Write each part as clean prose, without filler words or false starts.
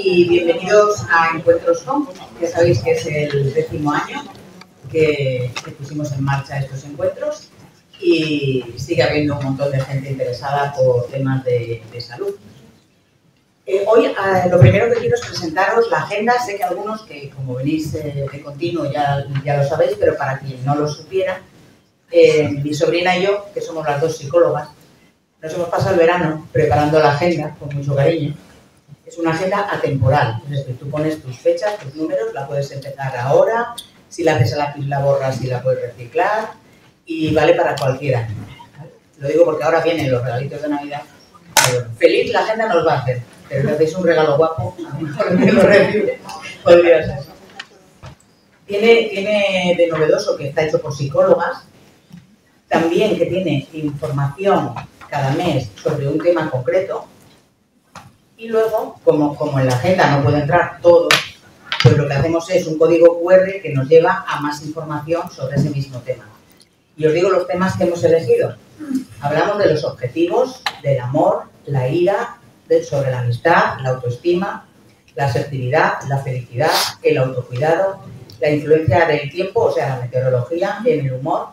y bienvenidos a Encuentros.com. Ya sabéis que es el 10º año que pusimos en marcha estos encuentros y sigue habiendo un montón de gente interesada por temas de salud. Hoy lo primero que quiero es presentaros la agenda. Sé que algunos que como venís de continuo ya lo sabéis, pero para quien no lo supiera, mi sobrina y yo, que somos las dos psicólogas, nos hemos pasado el verano preparando la agenda con mucho cariño. Es una agenda atemporal, es decir, tú pones tus fechas, tus números, la puedes empezar ahora, si la haces a lápiz la borras y la puedes reciclar y vale para cualquier año. ¿Vale? Lo digo porque ahora vienen los regalitos de Navidad. Feliz la agenda nos va a hacer, pero le hacéis un regalo guapo, a lo mejor que lo recibe, podría ser. Tiene de novedoso que está hecho por psicólogas, también que tiene información cada mes sobre un tema concreto. Y luego, como en la agenda no puede entrar todo, pues lo que hacemos es un código QR que nos lleva a más información sobre ese mismo tema. Y os digo los temas que hemos elegido. Hablamos de los objetivos, del amor, la ira, sobre la amistad, la autoestima, la asertividad, la felicidad, el autocuidado, la influencia del tiempo, o sea, la meteorología, en el humor,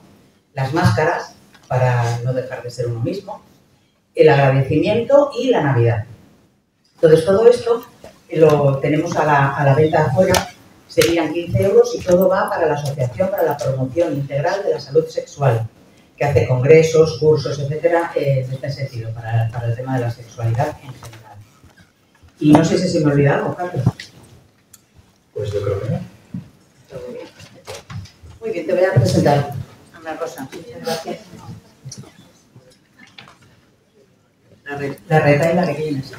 las máscaras, para no dejar de ser uno mismo, el agradecimiento y la Navidad. Entonces, todo esto lo tenemos a la venta afuera, serían 15 euros y todo va para la Asociación para la Promoción Integral de la Salud Sexual, que hace congresos, cursos, etcétera, en este sentido, para el tema de la sexualidad en general. Y no sé si se me olvida algo, Carlos. Pues yo creo que no. Muy bien, te voy a presentar a Ana Rosa. Muchas gracias. La reta y la que tienes.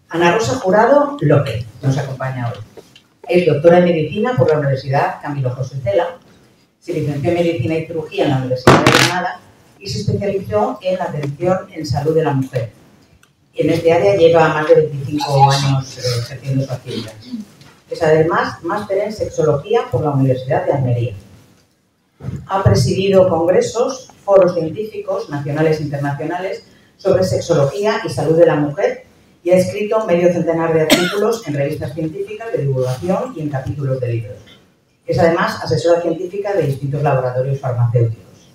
Ana Rosa Jurado López nos acompaña hoy. Es doctora en Medicina por la Universidad Camilo José Cela, se licenció en Medicina y Cirugía en la Universidad de Granada y se especializó en la atención en salud de la mujer. Y en este área lleva más de 25 años ejerciendo su actividad. Es además máster en Sexología por la Universidad de Almería. Ha presidido congresos, foros científicos nacionales e internacionales sobre sexología y salud de la mujer y ha escrito medio centenar de artículos en revistas científicas de divulgación y en capítulos de libros. Es además asesora científica de distintos laboratorios farmacéuticos.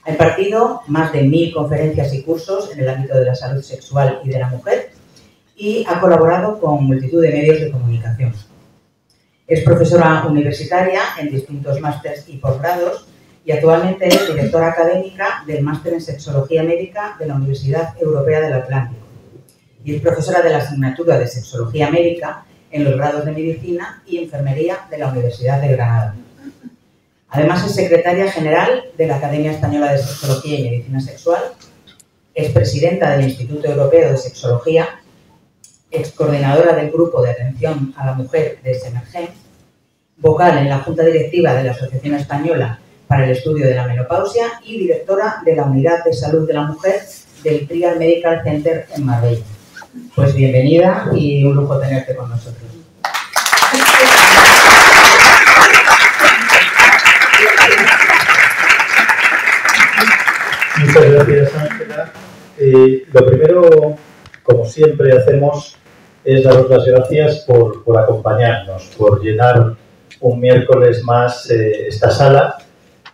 Ha impartido más de 1000 conferencias y cursos en el ámbito de la salud sexual y de la mujer y ha colaborado con multitud de medios de comunicación. Es profesora universitaria en distintos másteres y posgrados y actualmente es directora académica del Máster en Sexología Médica de la Universidad Europea del Atlántico y es profesora de la asignatura de Sexología Médica en los grados de Medicina y Enfermería de la Universidad de Granada. Además es secretaria general de la Academia Española de Sexología y Medicina Sexual, es presidenta del Instituto Europeo de Sexología, excoordinadora del Grupo de Atención a la Mujer de Semergen, vocal en la Junta Directiva de la Asociación Española para el Estudio de la Menopausia y directora de la Unidad de Salud de la Mujer del Trial Medical Center en Marbella. Pues bienvenida y un lujo tenerte con nosotros. Muchas gracias, Ángela. Lo primero, como siempre hacemos, es daros las gracias por acompañarnos, por llenar un miércoles más esta sala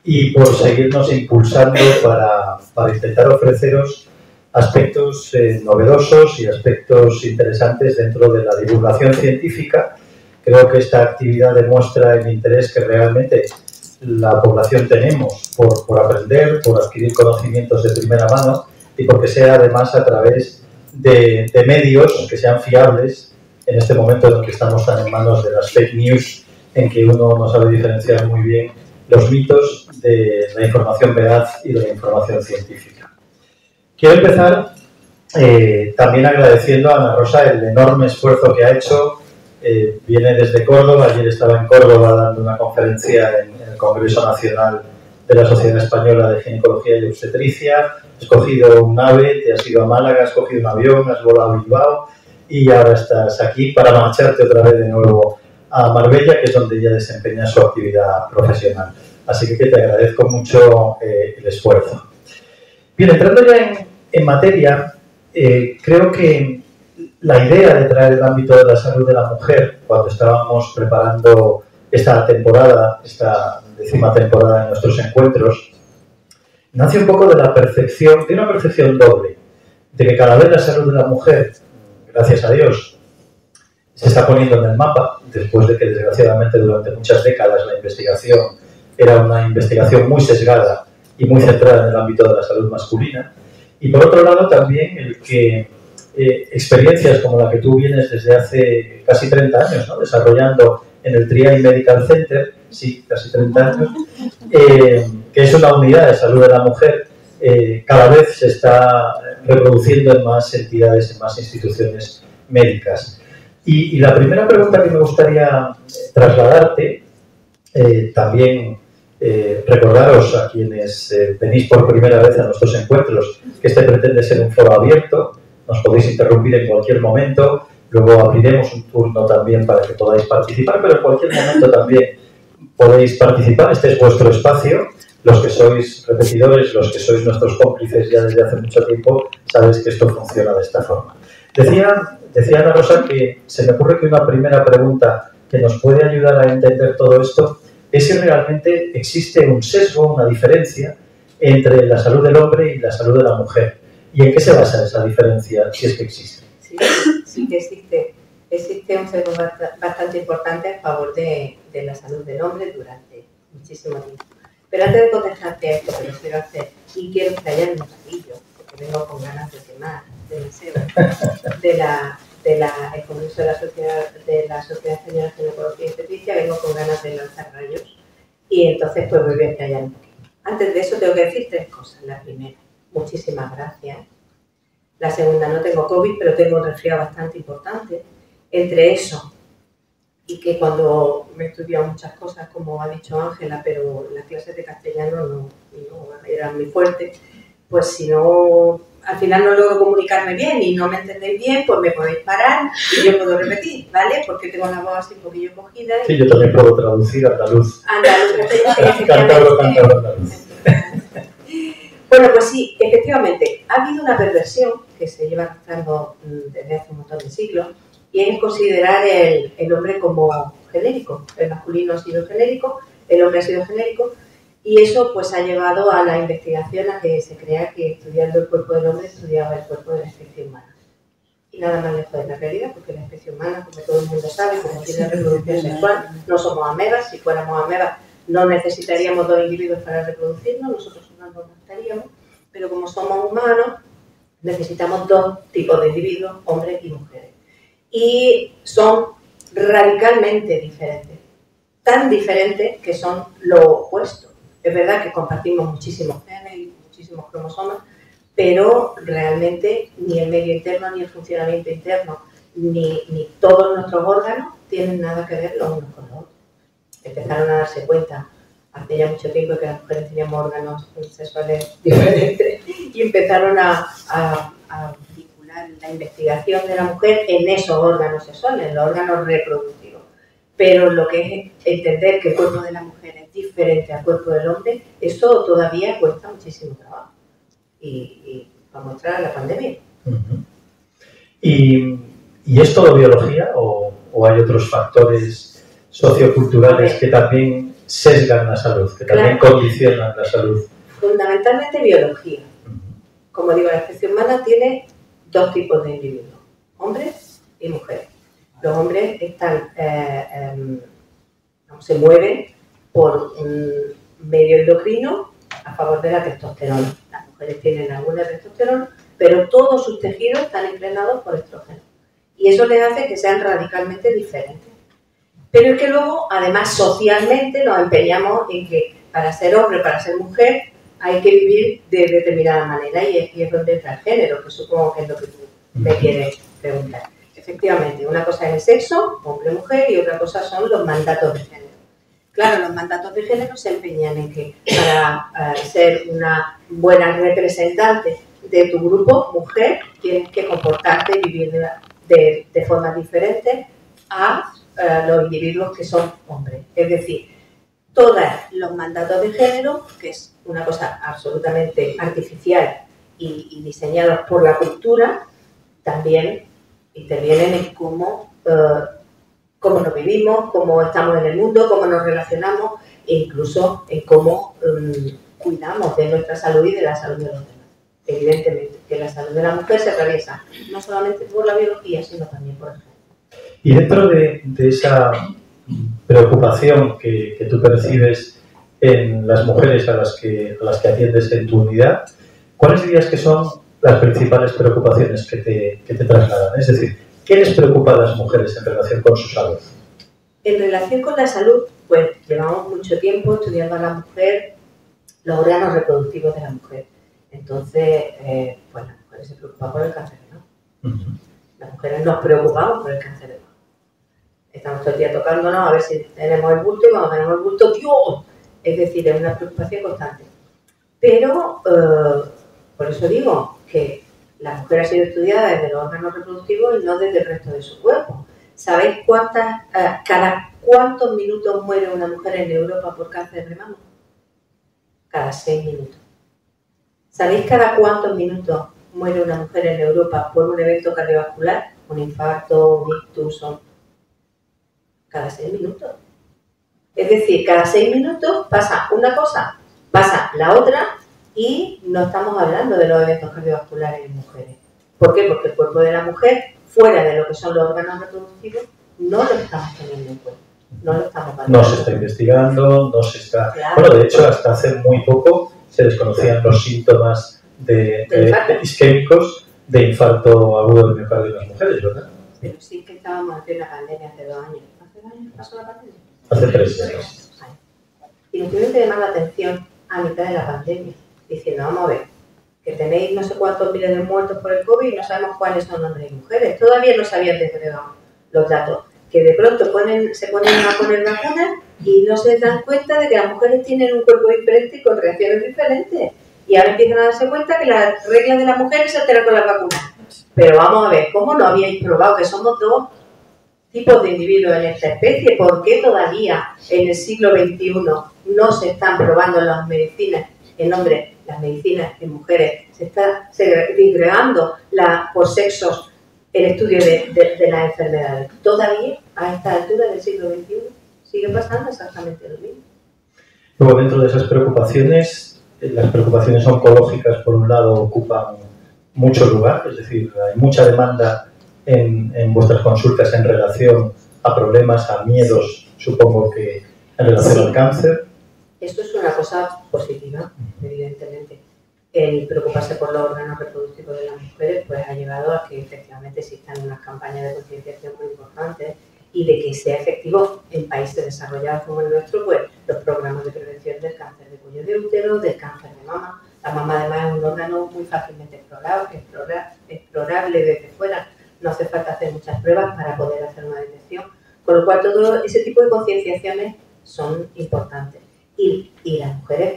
y por seguirnos impulsando para intentar ofreceros aspectos novedosos y aspectos interesantes dentro de la divulgación científica. Creo que esta actividad demuestra el interés que realmente la población tenemos por aprender, por adquirir conocimientos de primera mano y porque sea además a través de medios que sean fiables en este momento en el que estamos tan en manos de las fake news, en que uno no sabe diferenciar muy bien los mitos de la información veraz y de la información científica. Quiero empezar también agradeciendo a Ana Rosa el enorme esfuerzo que ha hecho. Viene desde Córdoba, ayer estaba en Córdoba dando una conferencia en el Congreso Nacional de la Sociedad Española de Ginecología y Obstetricia. Has cogido un AVE, te has ido a Málaga, has cogido un avión, has volado a Bilbao y ahora estás aquí para marcharte otra vez de nuevo a Marbella, que es donde ella desempeña su actividad profesional. Así que te agradezco mucho el esfuerzo. Bien, entrando ya en materia, creo que la idea de traer el ámbito de la salud de la mujer, cuando estábamos preparando esta temporada, esta 10ª temporada de nuestros encuentros, nace un poco de la percepción, de una percepción doble, de que cada vez la salud de la mujer, gracias a Dios, se está poniendo en el mapa, después de que desgraciadamente durante muchas décadas la investigación era una investigación muy sesgada y muy centrada en el ámbito de la salud masculina. Y por otro lado también el que experiencias como la que tú vienes desde hace casi 30 años, ¿no?, desarrollando en el Triay Medical Center, sí, casi 30 años, que es una unidad de salud de la mujer, cada vez se está reproduciendo en más entidades, en más instituciones médicas. Y la primera pregunta que me gustaría trasladarte, también recordaros a quienes venís por primera vez a nuestros encuentros que este pretende ser un foro abierto, nos podéis interrumpir en cualquier momento, luego abriremos un turno también para que podáis participar, pero en cualquier momento también podéis participar, este es vuestro espacio, los que sois repetidores, los que sois nuestros cómplices ya desde hace mucho tiempo, sabéis que esto funciona de esta forma. Decía Ana Rosa que se me ocurre que una primera pregunta que nos puede ayudar a entender todo esto es si realmente existe un sesgo, una diferencia entre la salud del hombre y la salud de la mujer. ¿Y en qué se basa esa diferencia, si es que existe? Sí que existe. Existe un sesgo bastante importante a favor de la salud del hombre durante muchísimo tiempo. Pero antes de contestarte a esto, que lo quiero hacer, y quiero callar un ratillo, porque vengo con ganas de quemar el Congreso de la Sociedad Española de Ginecología y Obstetricia, vengo con ganas de lanzar rayos, y entonces pues voy a callar un poquito. Antes de eso tengo que decir 3 cosas. La primera, muchísimas gracias. La segunda, no tengo COVID, pero tengo un resfriado bastante importante. Entre eso y que cuando me he estudiado muchas cosas, como ha dicho Ángela, pero las clases de castellano no eran muy fuertes, pues si no, al final no logro comunicarme bien y no me entendéis bien, pues me podéis parar y yo puedo repetir, ¿vale? Porque tengo la voz así un poquillo cogida. Sí, yo también puedo traducir andaluz. Cántabro, andaluz. Bueno, pues sí, efectivamente, ha habido una perversión que se lleva arrastrando desde hace un montón de siglos, y es considerar el hombre como genérico. El masculino ha sido genérico, el hombre ha sido genérico, y eso pues ha llevado a la investigación a que se crea que estudiando el cuerpo del hombre estudiaba el cuerpo de la especie humana. Y nada más lejos de la realidad, porque la especie humana, como todo el mundo sabe, como tiene reproducción sexual, no somos amebas. Si fuéramos amebas no necesitaríamos 2 individuos para reproducirnos, nosotros no nos estaríamos, pero como somos humanos necesitamos 2 tipos de individuos, hombres y mujeres. Y son radicalmente diferentes, tan diferentes que son lo opuesto. Es verdad que compartimos muchísimos genes y muchísimos cromosomas, pero realmente ni el medio interno, ni el funcionamiento interno, ni todos nuestros órganos tienen nada que ver los unos con los otros. Empezaron a darse cuenta hace ya mucho tiempo que las mujeres teníamos órganos sexuales diferentes y empezaron a vincular la investigación de la mujer en esos órganos sexuales, en los órganos reproductivos. Pero lo que es entender que el cuerpo de la mujer es diferente al cuerpo del hombre, eso todavía cuesta muchísimo trabajo. Y para mostrar la pandemia. Uh-huh. ¿Y es todo biología o hay otros factores socioculturales que también sesgan la salud, que también condicionan la salud? Fundamentalmente biología. Como digo, la especie humana tiene 2 tipos de individuos, hombres y mujeres. Los hombres están, se mueven por un medio endocrino a favor de la testosterona. Las mujeres tienen alguna testosterona, pero todos sus tejidos están impregnados por estrógeno. Y eso les hace que sean radicalmente diferentes. Pero es que luego, además, socialmente nos empeñamos en que para ser hombre, para ser mujer, hay que vivir de determinada manera, y es donde entra el género, que supongo que es lo que tú me quieres preguntar. Efectivamente, una cosa es el sexo, hombre-mujer, y otra cosa son los mandatos de género. Claro, los mandatos de género se empeñan en que para ser una buena representante de tu grupo, mujer, tienes que comportarte y vivir de formas diferentes a los individuos que son hombres. Es decir, todos los mandatos de género, que es una cosa absolutamente artificial y diseñados por la cultura, también intervienen en cómo nos vivimos, cómo estamos en el mundo, cómo nos relacionamos e incluso en cómo cuidamos de nuestra salud y de la salud de los demás. Evidentemente, que la salud de la mujer se atraviesa no solamente por la biología, sino también por el género. Y dentro de esa preocupación que tú percibes en las mujeres a las que atiendes en tu unidad, ¿cuáles dirías que son las principales preocupaciones que te trasladan? Es decir, ¿qué les preocupa a las mujeres en relación con su salud? En relación con la salud, pues llevamos mucho tiempo estudiando a la mujer, los órganos reproductivos de la mujer. Entonces, pues las mujeres se preocupan por el cáncer de mama. Las mujeres nos preocupamos por el cáncer de mama. Estamos todo el día tocándonos a ver si tenemos el bulto y cuando tenemos el bulto, ¡Dios! Es decir, es una preocupación constante. Pero, por eso digo que la mujer ha sido estudiada desde los órganos reproductivos y no desde el resto de su cuerpo. ¿Sabéis cada cuántos minutos muere una mujer en Europa por cáncer de mama? Cada 6 minutos. ¿Sabéis cada cuántos minutos muere una mujer en Europa por un evento cardiovascular? Un infarto, un ictus, cada 6 minutos. Es decir, cada 6 minutos pasa una cosa, pasa la otra y no estamos hablando de los eventos cardiovasculares en mujeres. ¿Por qué? Porque el cuerpo de la mujer, fuera de lo que son los órganos reproductivos, no lo estamos teniendo en cuenta. No lo estamos valorando. No se está investigando, no se está... Claro. Bueno, de hecho, hasta hace muy poco se desconocían los síntomas de isquémicos de infarto agudo del miocardio en las mujeres, ¿verdad? Pero sí que estábamos en una pandemia hace 2 años. ¿Hace 2 años pasó la pandemia? Hace 3 años. Y nos tuvieron que llamar la atención a mitad de la pandemia, diciendo, vamos a ver, que tenéis no sé cuántos miles de muertos por el COVID y no sabemos cuáles son hombres y mujeres. Todavía no se habían desgregado los datos. Que de pronto se ponen a poner vacunas y no se dan cuenta de que las mujeres tienen un cuerpo diferente y con reacciones diferentes. Y ahora empiezan a darse cuenta que las reglas de las mujeres se alteran con las vacunas. Pero vamos a ver, ¿cómo no habíais probado que somos 2 tipos de individuos en esta especie? ¿Por qué todavía en el siglo XXI no se están probando las medicinas en hombres, las medicinas en mujeres? Se está disgregando por sexos el estudio de las enfermedades. Todavía, a esta altura del siglo XXI, sigue pasando exactamente lo mismo. Luego, dentro de esas preocupaciones, las preocupaciones oncológicas, por un lado, ocupan mucho lugar, es decir, hay mucha demanda en vuestras consultas en relación a problemas, a miedos, supongo que en relación al cáncer. Esto es una cosa positiva, evidentemente. El preocuparse por los órganos reproductivos de las mujeres pues ha llevado a que efectivamente existan unas campañas de concienciación muy importantes y de que sea efectivo en países desarrollados como el nuestro, pues los programas de prevención del cáncer de cuello de útero, del cáncer de mama. La mama además es un órgano muy fácilmente explorable desde fuera, no hace falta hacer muchas pruebas para poder hacer una detección, con lo cual todo ese tipo de concienciaciones son importantes. Y las mujeres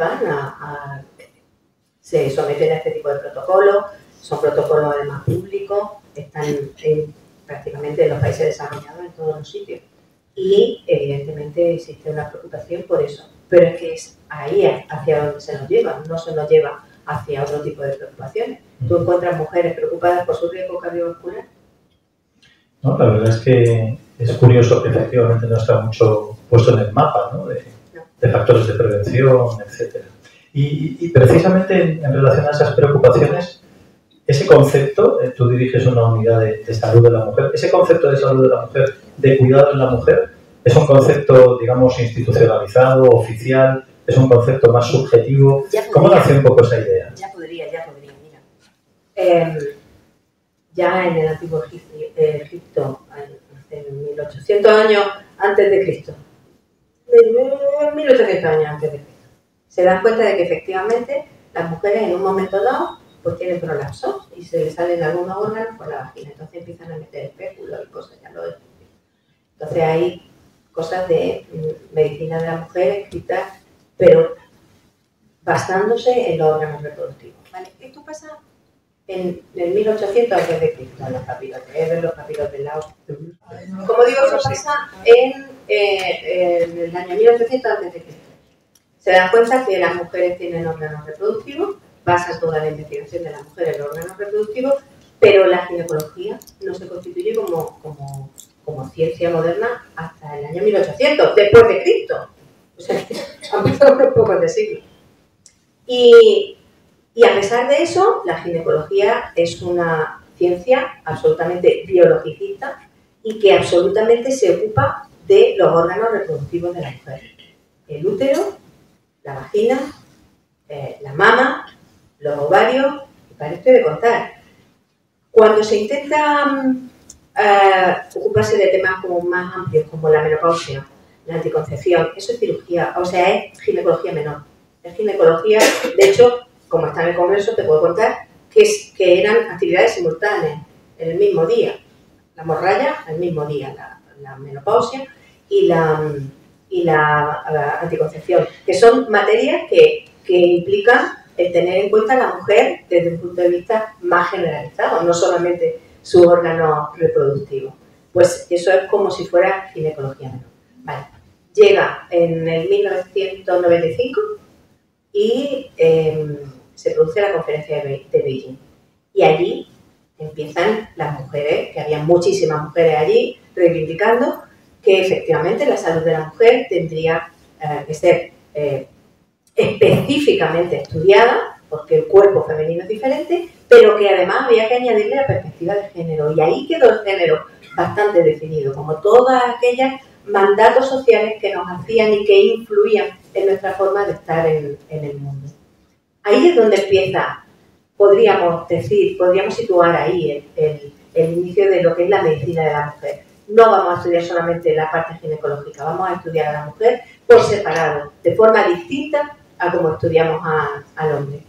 se someten a este tipo de protocolos, son protocolos además públicos, están prácticamente en los países desarrollados en todos los sitios. Y evidentemente existe una preocupación por eso, pero es que es ahí hacia donde se nos lleva, no se nos lleva hacia otro tipo de preocupaciones. ¿Tú encuentras mujeres preocupadas por su riesgo cardiovascular? No, la verdad es que es curioso que efectivamente no está mucho puesto en el mapa, ¿no? De factores de prevención, etcétera. Y precisamente en relación a esas preocupaciones, ese concepto, tú diriges una unidad de salud de la mujer, ese concepto de salud de la mujer, de cuidado en la mujer, es un concepto, digamos, institucionalizado, oficial, es un concepto más subjetivo. ¿Cómo nace un poco esa idea? Ya podría, mira. Ya en el antiguo Egipto, hace 1800 años antes de Cristo, 1800 años antes de Cristo, se dan cuenta de que efectivamente las mujeres en un momento dado pues tienen prolapsos y se les salen algunos órganos por la vagina, entonces empiezan a meter espéculos y cosas, ya lo he dicho. Entonces hay cosas de medicina de la mujer escritas, pero basándose en los órganos reproductivos. ¿Vale? Esto pasa en el 1800 a.C., en los papiros de Eber, los papiros de Laos. Como digo, eso pasa en el año 1800 a.C. Se dan cuenta que las mujeres tienen órganos reproductivos basa toda la investigación de la mujer en los órganos reproductivos, pero la ginecología no se constituye como ciencia moderna hasta el año 1800, después de Cristo. O sea, han pasado unos pocos de siglos. Y a pesar de eso, la ginecología es una ciencia absolutamente biologicista y que absolutamente se ocupa de los órganos reproductivos de la mujer. El útero, la vagina, la mama, los ovarios, y para esto de contar. Cuando se intenta ocuparse de temas como más amplios, como la menopausia, la anticoncepción, eso es cirugía, o sea, es ginecología menor. Es ginecología, de hecho, como está en el Congreso, te puedo contar que eran actividades simultáneas, en el mismo día. La hemorragia, el mismo día, la menopausia y la anticoncepción, que son materias que implican el tener en cuenta a la mujer desde un punto de vista más generalizado, no solamente su órgano reproductivo. Pues eso es como si fuera ginecología menor. Vale. Llega en el 1995 y se produce la conferencia de Beijing. Y allí empiezan las mujeres, que había muchísimas mujeres allí, reivindicando que efectivamente la salud de la mujer tendría que ser específicamente estudiada, porque el cuerpo femenino es diferente, pero que además había que añadirle la perspectiva de género. Y ahí quedó el género bastante definido, como todas aquellas mandatos sociales que nos hacían y que influían en nuestra forma de estar en el mundo. Ahí es donde empieza, podríamos situar ahí el inicio de lo que es la medicina de la mujer. No vamos a estudiar solamente la parte ginecológica, vamos a estudiar a la mujer por separado, de forma distinta a como estudiamos al hombre.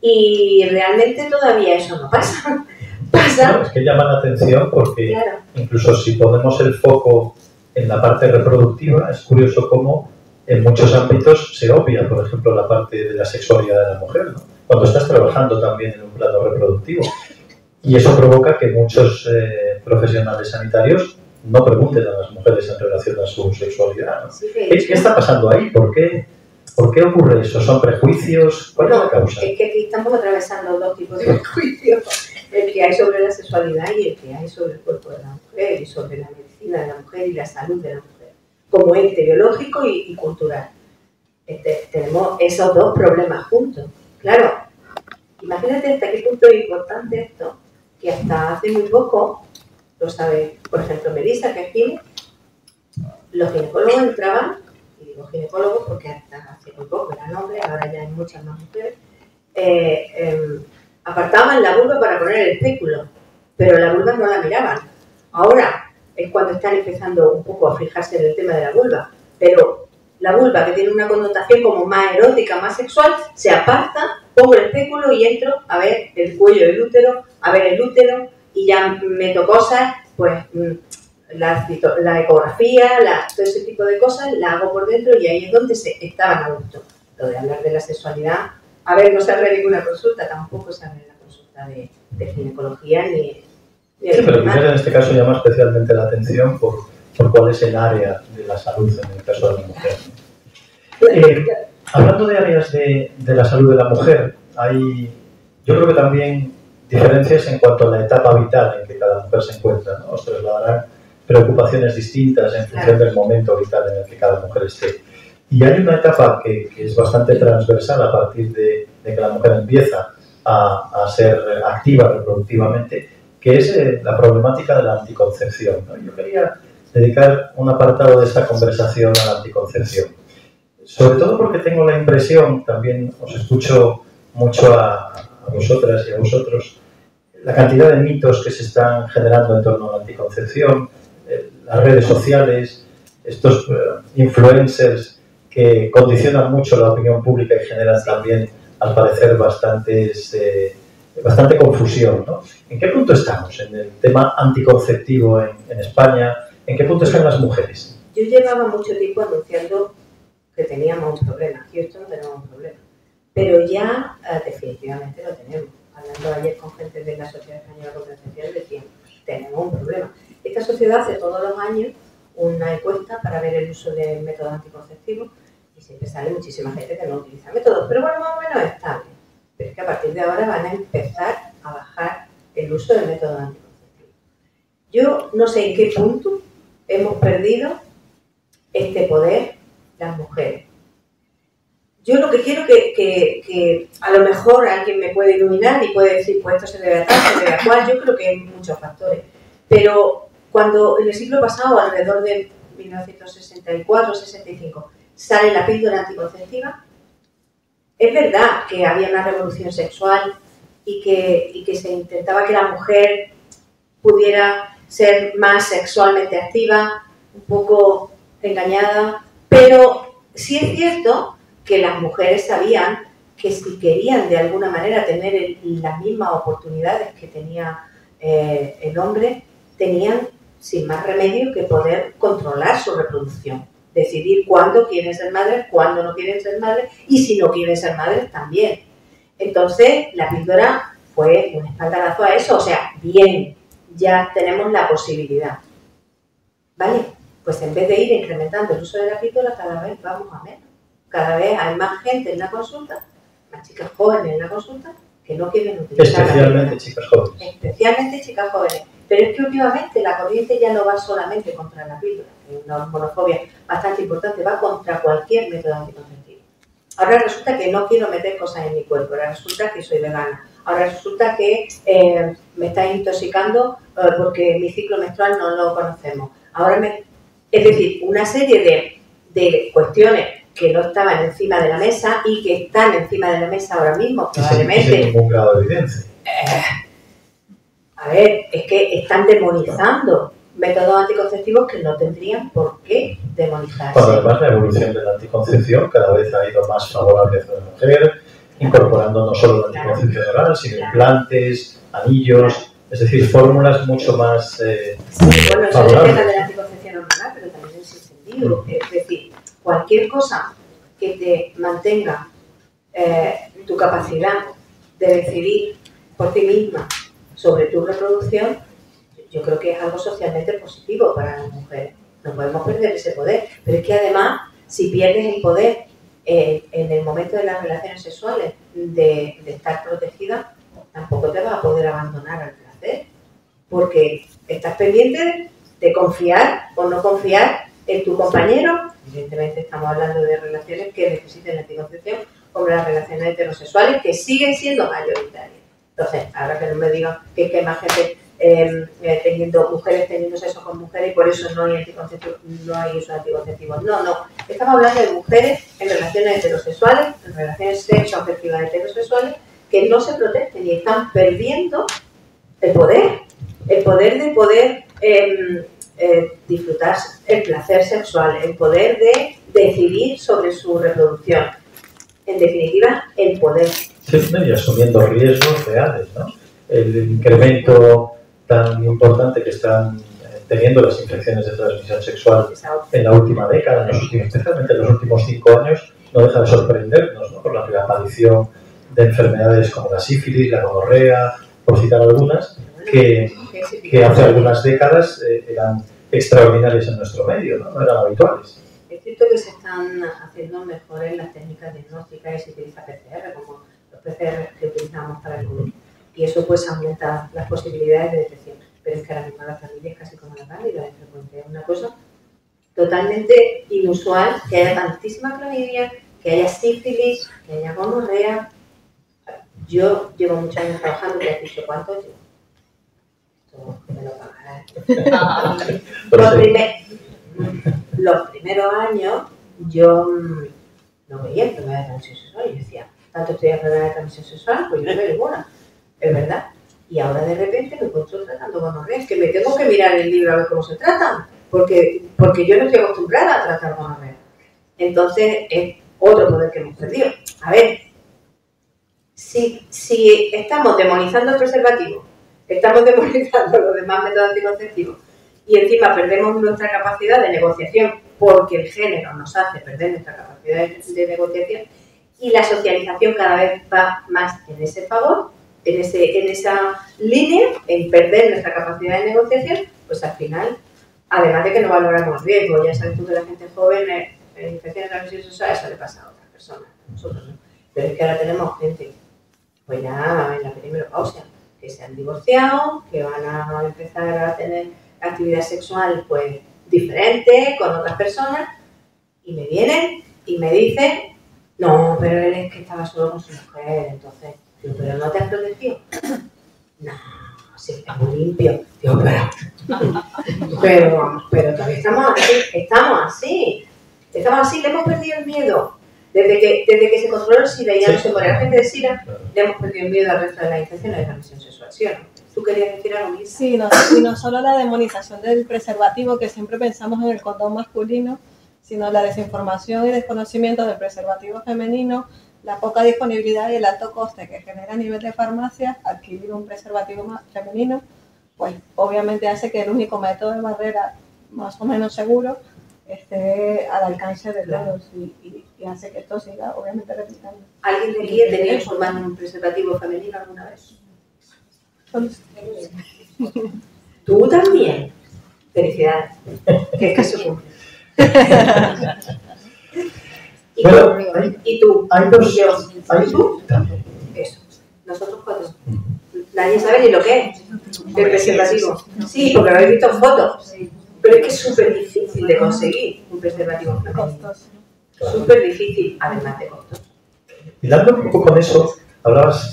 Y realmente todavía eso no pasa. Bueno, es que llama la atención porque claro, incluso si ponemos el foco en la parte reproductiva, es curioso cómo en muchos ámbitos se obvia, por ejemplo, la parte de la sexualidad de la mujer, ¿no? Cuando estás trabajando también en un plano reproductivo. Y eso provoca que muchos profesionales sanitarios no pregunten a las mujeres en relación a su sexualidad, ¿no? Sí, ¿Qué está pasando ahí? ¿Por qué ocurre eso? ¿Son prejuicios? ¿Cuál es la causa? Es que aquí estamos atravesando dos tipos de prejuicios. El que hay sobre la sexualidad y el que hay sobre el cuerpo de la mujer y sobre la medicina de la mujer y la salud de la mujer, como ente biológico y cultural. Tenemos esos dos problemas juntos. Claro, imagínate hasta qué punto es importante esto, que hasta hace muy poco, lo sabe, por ejemplo, Melissa, que es gine, los ginecólogos entraban, y digo ginecólogos porque hasta hace muy poco eran hombres, ahora ya hay muchas más mujeres, apartaban la vulva para poner el espéculo, pero la vulva no la miraban. Ahora es cuando están empezando un poco a fijarse en el tema de la vulva, pero la vulva, que tiene una connotación como más erótica, más sexual, se aparta, pongo el espéculo y entro a ver el cuello del útero, a ver el útero, y ya meto cosas, pues la ecografía, todo ese tipo de cosas, la hago por dentro y ahí es donde estaban a gusto. Lo de hablar de la sexualidad, a ver, no se abre ninguna consulta, tampoco se abre la consulta de ginecología ni sí, pero quizás en este caso llama especialmente la atención por cuál es el área de la salud en el caso de la mujer. Hablando de áreas de la salud de la mujer, yo creo que también diferencias en cuanto a la etapa vital en que cada mujer se encuentra, ¿no? Os trasladarán preocupaciones distintas en función del momento vital en el que cada mujer esté. Y hay una etapa que es bastante transversal a partir de que la mujer empieza a ser activa reproductivamente, que es la problemática de la anticoncepción, ¿no? Yo quería dedicar un apartado de esta conversación a la anticoncepción. Sobre todo porque tengo la impresión, también os escucho mucho a vosotras y a vosotros, la cantidad de mitos que se están generando en torno a la anticoncepción, las redes sociales, estos influencers que condicionan mucho la opinión pública y generan también, al parecer, bastante confusión, ¿no? ¿En qué punto estamos en el tema anticonceptivo en España? ¿En qué punto están las mujeres? Yo llevaba mucho tiempo anunciando que teníamos un problema. Aquí esto no tenemos un problema. Pero ya definitivamente lo tenemos. Hablando ayer con gente de la Sociedad Española de Contracepción, decían, tenemos un problema. Esta sociedad hace todos los años una encuesta para ver el uso de métodos anticonceptivos y siempre sale muchísima gente que no utiliza métodos, pero bueno, más o menos estable. Pero es que que a partir de ahora van a empezar a bajar el uso del método anticonceptivo. Yo no sé en qué punto hemos perdido este poder las mujeres. Yo lo que quiero que a lo mejor alguien me puede iluminar y puede decir, pues esto se debe a tal, se debe a cual, yo creo que hay muchos factores. Pero cuando en el siglo pasado, alrededor de 1964-65, sale la píldora anticonceptiva, es verdad que había una revolución sexual y que se intentaba que la mujer pudiera ser más sexualmente activa, un poco engañada, pero sí es cierto que las mujeres sabían que si querían de alguna manera tener las mismas oportunidades que tenía el hombre, tenían sin más remedio que poder controlar su reproducción, decidir cuándo quieren ser madres, cuándo no quieren ser madres y si no quieren ser madres también. Entonces la píldora fue un espaldarazo a eso, o sea, bien, ya tenemos la posibilidad. ¿Vale? Pues en vez de ir incrementando el uso de la píldora, cada vez vamos a menos. Cada vez hay más gente en la consulta, más chicas jóvenes en la consulta, que no quieren utilizar especialmente chicas jóvenes. Especialmente chicas jóvenes. Pero es que últimamente la corriente ya no va solamente contra la píldora, que es una homofobia bastante importante, va contra cualquier método anticonceptivo. Ahora resulta que no quiero meter cosas en mi cuerpo, ahora resulta que soy vegana, ahora resulta que me está intoxicando porque mi ciclo menstrual no lo conocemos. Es decir, una serie de cuestiones que no estaban encima de la mesa y que están encima de la mesa ahora mismo, probablemente. Sin ningún grado de evidencia. A ver, es que están demonizando métodos anticonceptivos que no tendrían por qué demonizarse. Cuando además la evolución de la anticoncepción cada vez ha ido más favorable hacia la mujer, incorporando no solo la anticoncepción oral, sino implantes, anillos, es decir, fórmulas mucho más bueno, eso favorables. depende de la anticoncepción hormonal, pero también en ese sentido. Es decir, cualquier cosa que te mantenga tu capacidad de decidir por ti misma sobre tu reproducción, yo creo que es algo socialmente positivo para las mujeres. No podemos perder ese poder, pero es que además, si pierdes el poder en el momento de las relaciones sexuales de estar protegida, tampoco te vas a poder abandonar al placer, porque estás pendiente de confiar o no confiar en tu compañero. Evidentemente estamos hablando de relaciones que necesiten la anticoncepción, como las relaciones heterosexuales, que siguen siendo mayoritarias. Entonces, ahora que no me digan que hay más gente mujeres teniendo sexo con mujeres y por eso no hay uso de anticonceptivos. No. Estamos hablando de mujeres en relaciones heterosexuales, en relaciones sexoafectivas heterosexuales, que no se protegen y están perdiendo el poder de poder disfrutar el placer sexual, el poder de decidir sobre su reproducción. En definitiva, el poder. Sí, y asumiendo riesgos reales, ¿no? El incremento tan importante que están teniendo las infecciones de transmisión sexual en la última década, especialmente en los últimos 5 años, no deja de sorprendernos, ¿no? Por la reaparición de enfermedades como la sífilis, la gonorrea, por citar algunas, que hace algunas décadas eran extraordinarias en nuestro medio, ¿no? No eran habituales. Es cierto que se están haciendo mejores las técnicas diagnósticas y se utiliza PCR, como los PCR que utilizamos para el COVID. Y eso pues aumenta las posibilidades de detección. Pero es que ahora mismo la familia es casi como la cándida, es frecuente. Es una cosa totalmente inusual que haya tantísima clamidia, que haya sífilis, que haya gonorrea. Yo llevo muchos años trabajando, te has dicho cuántos llevo. Esto me lo pagará. Los primeros años yo no veía enfermedad de transmisión sexual. Yo decía, tanto estoy enfermedad de transmisión sexual, pues yo no veo ninguna. Es verdad. Y ahora de repente me encuentro tratando gonorrea. Es que me tengo que mirar el libro a ver cómo se tratan, porque yo no estoy acostumbrada a tratar gonorrea. Entonces es otro poder que hemos perdido. A ver, si estamos demonizando el preservativo, estamos demonizando los demás métodos anticonceptivos y encima perdemos nuestra capacidad de negociación porque el género nos hace perder nuestra capacidad de negociación y la socialización cada vez va más en ese favor, en esa línea, en perder nuestra capacidad de negociación, pues al final, además de que no valoramos riesgos, ya sabes tú que la gente joven en infecciones de transmisión sexual, eso le pasa a otras personas, nosotros no. Pero es que ahora tenemos gente pues ya en la perimenopausia, que se han divorciado, que van a empezar a tener actividad sexual pues diferente con otras personas, y me vienen y me dicen, no, pero él es que estaba solo con su mujer, entonces, digo, pero no te has protegido. No, sí, está muy limpio. Digo, pero todavía estamos así, le hemos perdido el miedo. Desde que se controló el SIDA y ya no se muere la gente de SIDA, le hemos perdido el miedo al resto de las infecciones de transmisión sexual, ¿sí o no? ¿Tú querías decir algo, Lisa? Sí, y no solo la demonización del preservativo, que siempre pensamos en el condón masculino, sino la desinformación y desconocimiento del preservativo femenino, la poca disponibilidad y el alto coste que genera a nivel de farmacia adquirir un preservativo femenino, pues obviamente hace que el único método de barrera más o menos seguro esté al alcance de todos y hace que esto siga obviamente replicando. ¿Alguien de aquí ha tenido en su mano un preservativo femenino alguna vez? ¿Tú también? Felicidades. Que es que se cumple. ¿Y tú? Hay dos. ¿Y tú? También. Eso. Nosotros cuatro. Nadie sabe ni lo que es el preservativo. Sí, porque lo habéis visto en fotos. Pero es que es súper difícil de conseguir un preservativo femenino. Súper difícil, además de costoso. Y dando un poco con eso,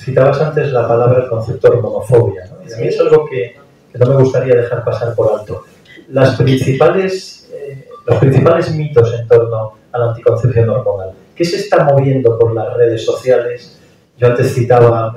citabas antes la palabra, el concepto hormonofobia, ¿no? Y a mí es algo que no me gustaría dejar pasar por alto. Los principales mitos en torno a la anticoncepción hormonal. ¿Qué se está moviendo por las redes sociales? Yo antes citaba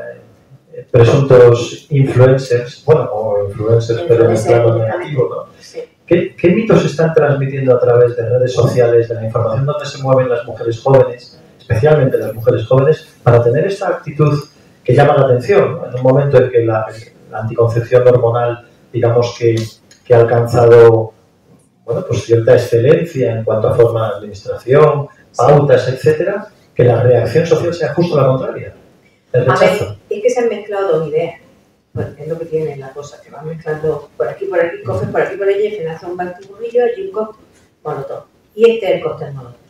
presuntos influencers, o influencers, pero en el plano negativo, ¿no? Sí. ¿Qué mitos se están transmitiendo a través de redes sociales, de la información donde se mueven las mujeres jóvenes, especialmente las mujeres jóvenes, para tener esta actitud que llama la atención, ¿no? En un momento en que la anticoncepción hormonal, digamos que ha alcanzado pues cierta excelencia en cuanto a forma de administración, pautas, etcétera, que la reacción social sea justo la contraria, el rechazo. A ver, es que se han mezclado dos ideas. Bueno, es lo que tiene la cosa, que van mezclando por aquí, coges por aquí, por allí, y se hace un batiburrillo, allí un cóctel molotov. Y este es el cóctel molotov.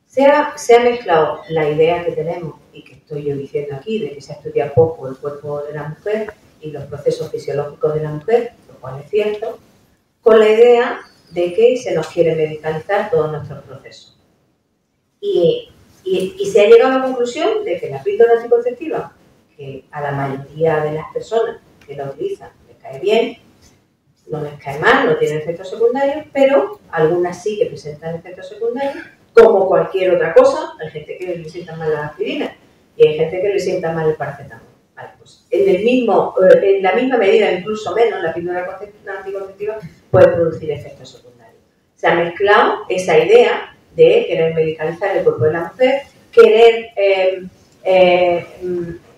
Se ha mezclado la idea que tenemos, y que estoy yo diciendo aquí, de que se estudia poco el cuerpo de la mujer y los procesos fisiológicos de la mujer, lo cual es cierto, con la idea de que se nos quiere medicalizar todos nuestros procesos. Y se ha llegado a la conclusión de que la píldora anticonceptiva, que a la mayoría de las personas que la utilizan les cae bien, no les cae mal, no tienen efectos secundarios, pero algunas sí que presentan efectos secundarios, como cualquier otra cosa. Hay gente que le sienta mal la aspirina y hay gente que le sienta mal el paracetamol. Vale, pues en la misma medida, incluso menos, la píldora anticonceptiva puede producir efectos secundarios. Se ha mezclado esa idea de querer medicalizar el cuerpo de la mujer, querer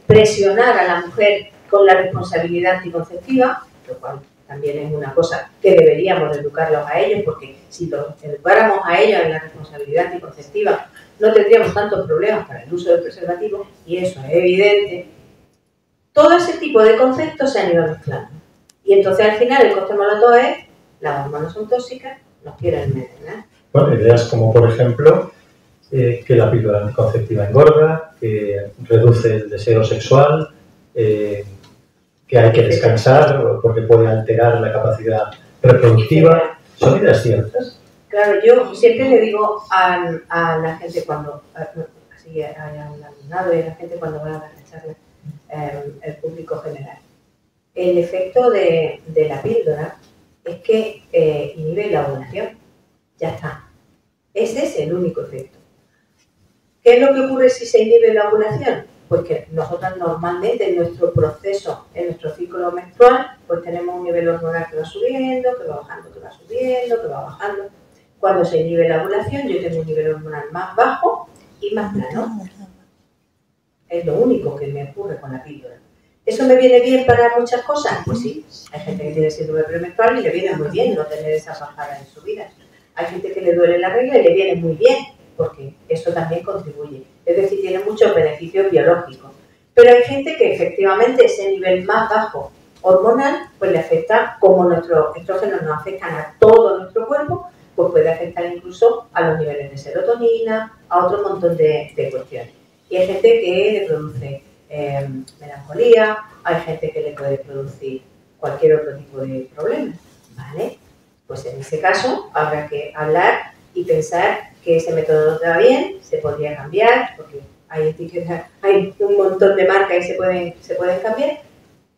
presionar a la mujer con la responsabilidad anticonceptiva, lo cual también es una cosa que deberíamos educarlos a ellos, porque si los educáramos a ellos en la responsabilidad anticonceptiva, no tendríamos tantos problemas para el uso del preservativo, y eso es evidente. Todo ese tipo de conceptos se han ido mezclando. Y entonces al final el cóctel molotov es, las hormonas son tóxicas, nos quieren envenenar. Bueno, ideas como, por ejemplo, que la píldora anticonceptiva engorda, que reduce el deseo sexual, que hay que descansar porque puede alterar la capacidad reproductiva. ¿Son ideas ciertas? Claro, yo siempre le digo a la gente cuando, así al alumnado y a la gente cuando va a dar la charla, el público general, el efecto de la píldora es que inhibe la ovulación. Ya está. Ese es el único efecto. ¿Qué es lo que ocurre si se inhibe la ovulación? Pues que nosotros normalmente en nuestro proceso, en nuestro ciclo menstrual, pues tenemos un nivel hormonal que va subiendo, que va bajando, que va subiendo, que va bajando. Cuando se inhibe la ovulación, yo tengo un nivel hormonal más bajo y más plano. Es lo único que me ocurre con la píldora. ¿Eso me viene bien para muchas cosas? Pues sí. Hay gente que tiene síndrome premenstrual y le viene muy bien no tener esa bajada en su vida. Hay gente que le duele la regla y le viene muy bien, porque eso también contribuye. Es decir, tiene muchos beneficios biológicos. Pero hay gente que efectivamente ese nivel más bajo hormonal, pues le afecta, como nuestros estrógenos nos afectan a todo nuestro cuerpo, pues puede afectar incluso a los niveles de serotonina, a otro montón de cuestiones. Y hay gente que le produce melancolía, hay gente que le puede producir cualquier otro tipo de problema, ¿vale? Pues en ese caso habrá que hablar y pensar que ese método no te va bien, se podría cambiar, porque hay etiquetas, hay un montón de marcas y se pueden cambiar,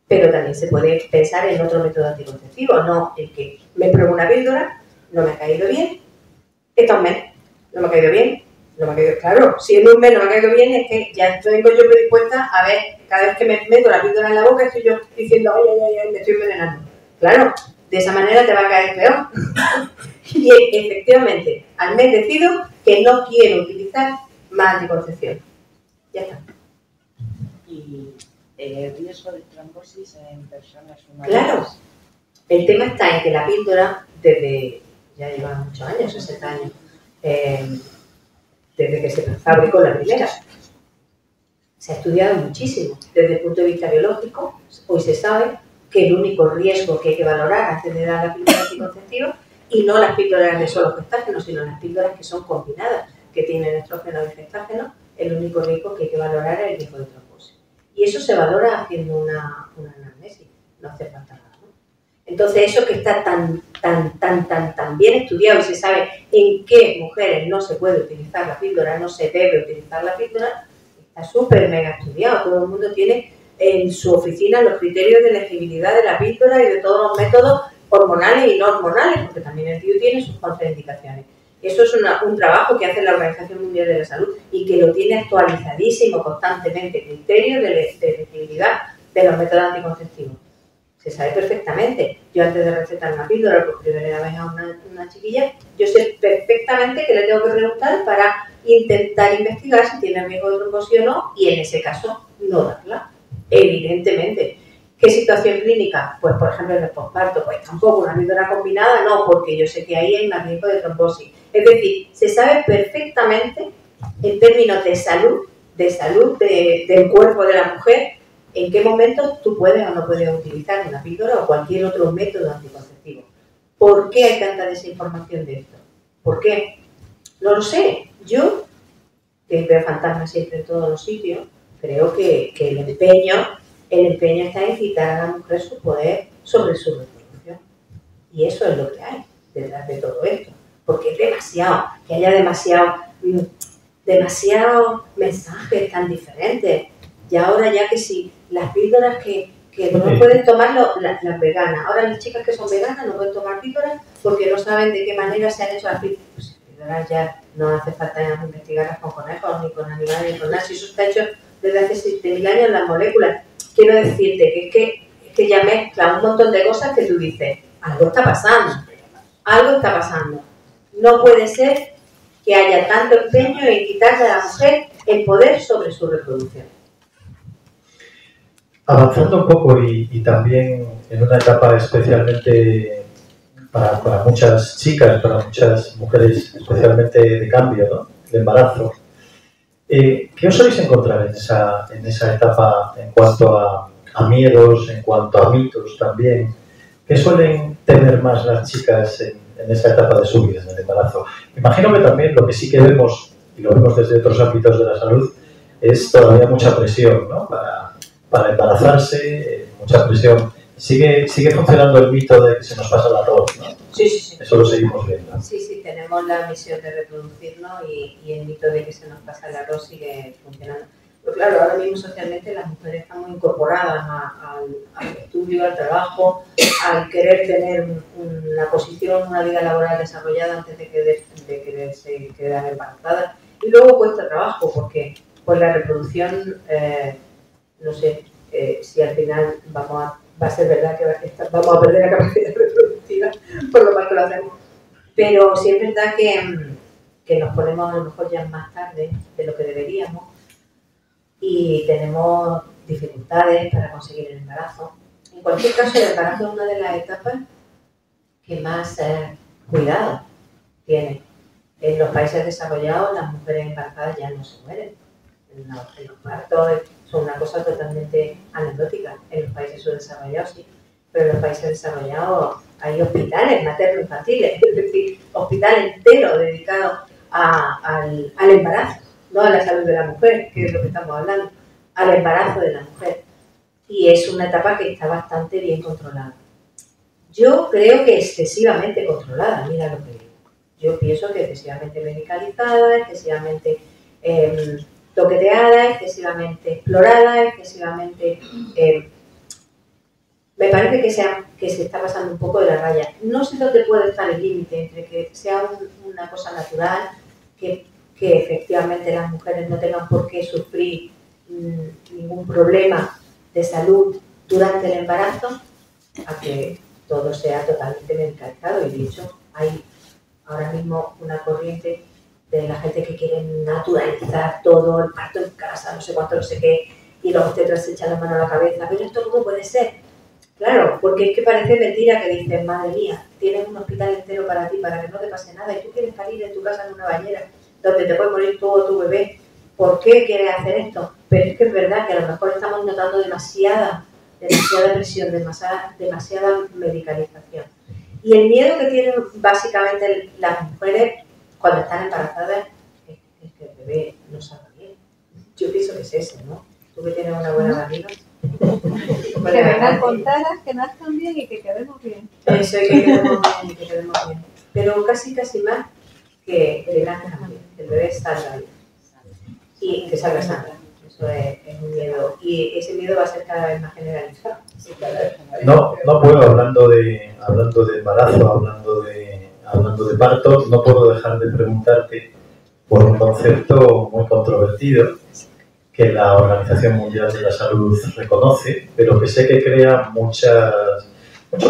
pero también se puede pensar en otro método anticonceptivo, no el que me pruebo una píldora, no me ha caído bien, está un mes, no me ha caído bien, no me ha caído, claro, si en un mes no me ha caído bien es que ya vengo yo predispuesta a ver, cada vez que me meto la píldora en la boca estoy yo diciendo, ay, me estoy envenenando. Claro, de esa manera te va a caer peor. Y efectivamente, al mes decido que no quiero utilizar más anticoncepción. Ya está. Y el riesgo de trombosis en personas humanas. Claro, el tema está en que la píldora, desde ya lleva muchos años, 60 años, desde que se fabricó la primera, se ha estudiado muchísimo. Desde el punto de vista biológico, hoy se sabe que el único riesgo que hay que valorar antes de dar la píldora anticonceptiva, y no las píldoras de solo gestágenos, sino las píldoras que son combinadas, que tienen estrógeno y gestágeno, el único riesgo que hay que valorar es el riesgo de trombosis. Y eso se valora haciendo una anamnesis, no hace falta nada, ¿no? Entonces, eso que está tan bien estudiado y se sabe en qué mujeres no se puede utilizar la píldora, no se debe utilizar la píldora, está súper mega estudiado. Todo el mundo tiene en su oficina los criterios de elegibilidad de la píldora y de todos los métodos hormonales y no hormonales, porque también el DIU tiene sus contraindicaciones. Eso es un trabajo que hace la Organización Mundial de la Salud y que lo tiene actualizadísimo constantemente, criterios de elegibilidad de los métodos anticonceptivos. Se sabe perfectamente. Yo antes de recetar una píldora por primera vez a una chiquilla, yo sé perfectamente que le tengo que preguntar para intentar investigar si tiene riesgo de trombosis o no, y en ese caso no darla. Evidentemente. ¿Qué situación clínica? Pues, por ejemplo, en el posparto, pues tampoco una píldora combinada, no, porque yo sé que ahí hay más riesgo de trombosis. Es decir, se sabe perfectamente, en términos de salud del cuerpo de la mujer, en qué momento tú puedes o no puedes utilizar una píldora o cualquier otro método anticonceptivo. ¿Por qué hay tanta desinformación de esto? ¿Por qué? No lo sé. Yo, que veo fantasmas siempre en todos los sitios, creo que el empeño está en quitar a la mujer su poder sobre su reproducción. Y eso es lo que hay detrás de todo esto. Porque es demasiado, que haya demasiados mensajes tan diferentes. Y ahora ya que si las píldoras que no pueden tomar las veganas, ahora las chicas que son veganas no pueden tomar píldoras porque no saben de qué manera se han hecho las píldoras. Pues píldoras ya no hace falta investigarlas con conejos, ni con animales, ni con nada. Si eso está hecho desde hace 7.000 años en las moléculas. Quiero decirte que es que ya mezcla un montón de cosas que tú dices, algo está pasando. No puede ser que haya tanto empeño en quitarle a la mujer el poder sobre su reproducción. Avanzando un poco y también en una etapa especialmente para muchas chicas, para muchas mujeres especialmente de cambio, ¿no? De embarazo. ¿Qué os soléis encontrar en esa etapa en cuanto a miedos, en cuanto a mitos también? ¿Qué suelen temer más las chicas en esa etapa de su vida, en el embarazo? Imagino que también lo que sí que vemos, y lo vemos desde otros ámbitos de la salud, es todavía mucha presión, ¿no? Para embarazarse, mucha presión. Sigue funcionando el mito de que se nos pasa el arroz, ¿no? Sí. Eso lo seguimos viendo. Sí, tenemos la misión de reproducirnos y el mito de que se nos pasa el arroz sigue funcionando. Pero claro, ahora mismo socialmente las mujeres están muy incorporadas al estudio, al trabajo, al querer tener una posición, una vida laboral desarrollada antes de quererse quedar embarazadas. Y luego cuesta trabajo porque pues la reproducción, no sé si al final va a ser verdad que vamos a perder la capacidad reproductiva por lo mal que lo hacemos. Pero sí es verdad que nos ponemos a lo mejor ya más tarde de lo que deberíamos y tenemos dificultades para conseguir el embarazo. En cualquier caso, el embarazo es una de las etapas que más cuidado tiene. En los países desarrollados, las mujeres embarazadas ya no se mueren. En los partos son una cosa totalmente anecdótica. En los países subdesarrollados sí, pero en los países desarrollados hay hospitales materno-infantiles, es decir, hospital entero dedicado al embarazo, no a la salud de la mujer, que es lo que estamos hablando. al embarazo de la mujer. Y es una etapa que está bastante bien controlada. Yo creo que excesivamente controlada, mira lo que digo. Yo pienso que excesivamente medicalizada, excesivamente toqueteada, excesivamente explorada, excesivamente... me parece que se está pasando un poco de la raya. No sé dónde puede estar el límite entre que sea una cosa natural, que efectivamente las mujeres no tengan por qué sufrir ningún problema de salud durante el embarazo, a que todo sea totalmente medicalizado. Y de hecho hay ahora mismo una corriente de la gente que quiere naturalizar todo, el parto en casa, no sé cuánto, no sé qué, y los obstetras se echan la mano a la cabeza. Pero esto ¿cómo puede ser? Claro, porque es que parece mentira que dices, madre mía, tienes un hospital entero para ti, para que no te pase nada, y tú quieres salir en tu casa en una bañera donde te puede morir todo tu bebé. ¿Por qué quieres hacer esto? Pero es que es verdad que a lo mejor estamos notando demasiada presión, demasiada medicalización. Y el miedo que tienen básicamente las mujeres cuando están embarazadas es que el bebé no salga bien. Yo pienso que es ese, ¿no? Tú que tienes una buena barriga. Que vengan con taras, que nazcan bien y que quedemos bien. Eso, y que quedemos bien, y que quedemos bien. Pero casi más que el nazcan bien, que el bebé salga bien. Y que salga sangre. Eso es un miedo. Y ese miedo va a ser cada vez más generalizado. No puedo, hablando de embarazo, hablando de parto, no puedo dejar de preguntarte por un concepto muy controvertido que la Organización Mundial de la Salud reconoce, pero que sé que crea mucho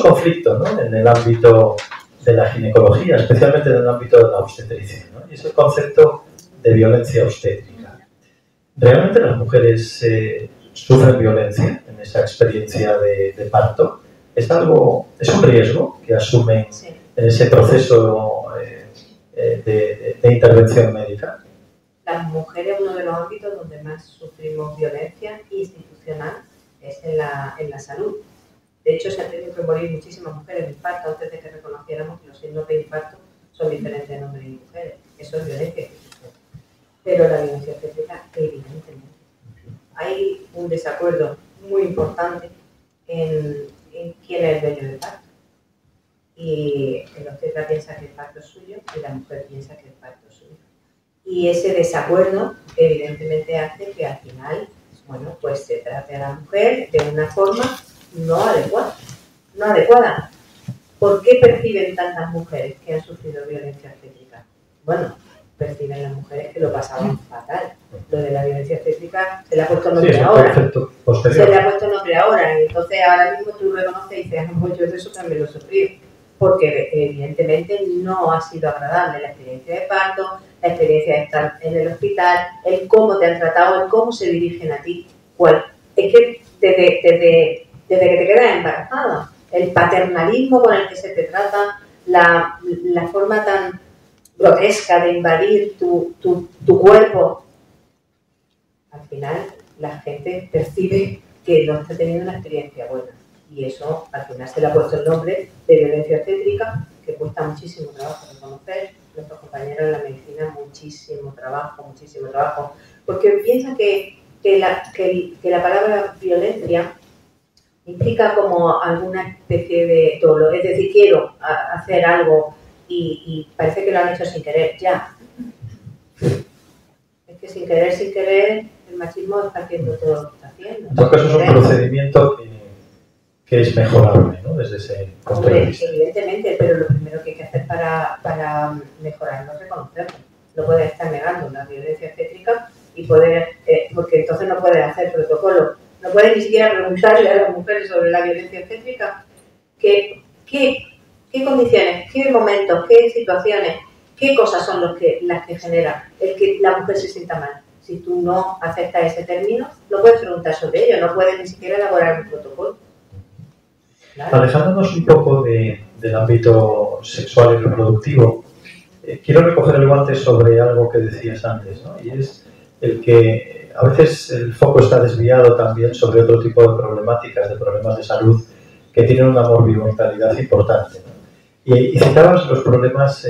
conflicto, ¿no?, en el ámbito de la ginecología, especialmente en el ámbito de la obstetricia, ¿no? Y es el concepto de violencia obstétrica. ¿Realmente las mujeres sufren violencia en esa experiencia de parto? ¿Es un riesgo que asumen en ese proceso de intervención médica? Las mujeres, uno de los ámbitos donde más sufrimos violencia institucional es en la salud. De hecho, se han tenido que morir muchísimas mujeres de infarto antes de que reconociéramos que los signos de infarto son diferentes en hombres y mujeres. Eso es violencia institucional. Pero la violencia obstétrica, evidentemente. Hay un desacuerdo muy importante en quién es el dueño del parto. Y el obstetra piensa que el parto es suyo y la mujer piensa que el parto es suyo. Y ese desacuerdo evidentemente hace que al final, bueno, pues se trate a la mujer de una forma no adecuada. ¿Por qué perciben tantas mujeres que han sufrido violencia obstétrica? Bueno, perciben las mujeres que lo pasaban fatal. Lo de la violencia obstétrica se le ha puesto nombre ahora. Se le ha puesto nombre ahora. Y entonces ahora mismo tú reconoces y dices, pues yo de eso también lo sufrí. Porque evidentemente no ha sido agradable la experiencia de parto, la experiencia de estar en el hospital, el cómo te han tratado, el cómo se dirigen a ti. Es que desde que te quedas embarazada, el paternalismo con el que se te trata, la forma tan grotesca de invadir tu cuerpo, al final la gente percibe que no está teniendo una experiencia buena. Y eso al final se le ha puesto el nombre de violencia obstétrica, que cuesta muchísimo trabajo reconocer. Nuestros compañeros en la medicina, muchísimo trabajo, porque piensan que la palabra violencia implica como alguna especie de dolor, es decir, quiero hacer algo y parece que lo han hecho sin querer, ya. Es que sin querer, el machismo está haciendo todo lo que está haciendo. En todo caso es un procedimiento que es mejorable, ¿no?, desde ese punto de vista. Evidentemente, pero lo primero que hay que hacer para mejorarlo es reconocerlo. No puedes estar negando una violencia obstétrica y porque entonces no puedes hacer protocolo. No puedes ni siquiera preguntarle a las mujeres sobre la violencia obstétrica qué condiciones, qué momentos, qué situaciones, qué cosas son las que generan el que la mujer se sienta mal. Si tú no aceptas ese término, no puedes preguntar sobre ello, no puedes ni siquiera elaborar un protocolo. Claro. Alejándonos un poco del ámbito sexual y reproductivo, quiero recoger el guante sobre algo que decías antes, ¿no? Y es el que a veces el foco está desviado también sobre otro tipo de problemáticas, de problemas de salud que tienen una morbimortalidad importante, ¿no? Y citabas los problemas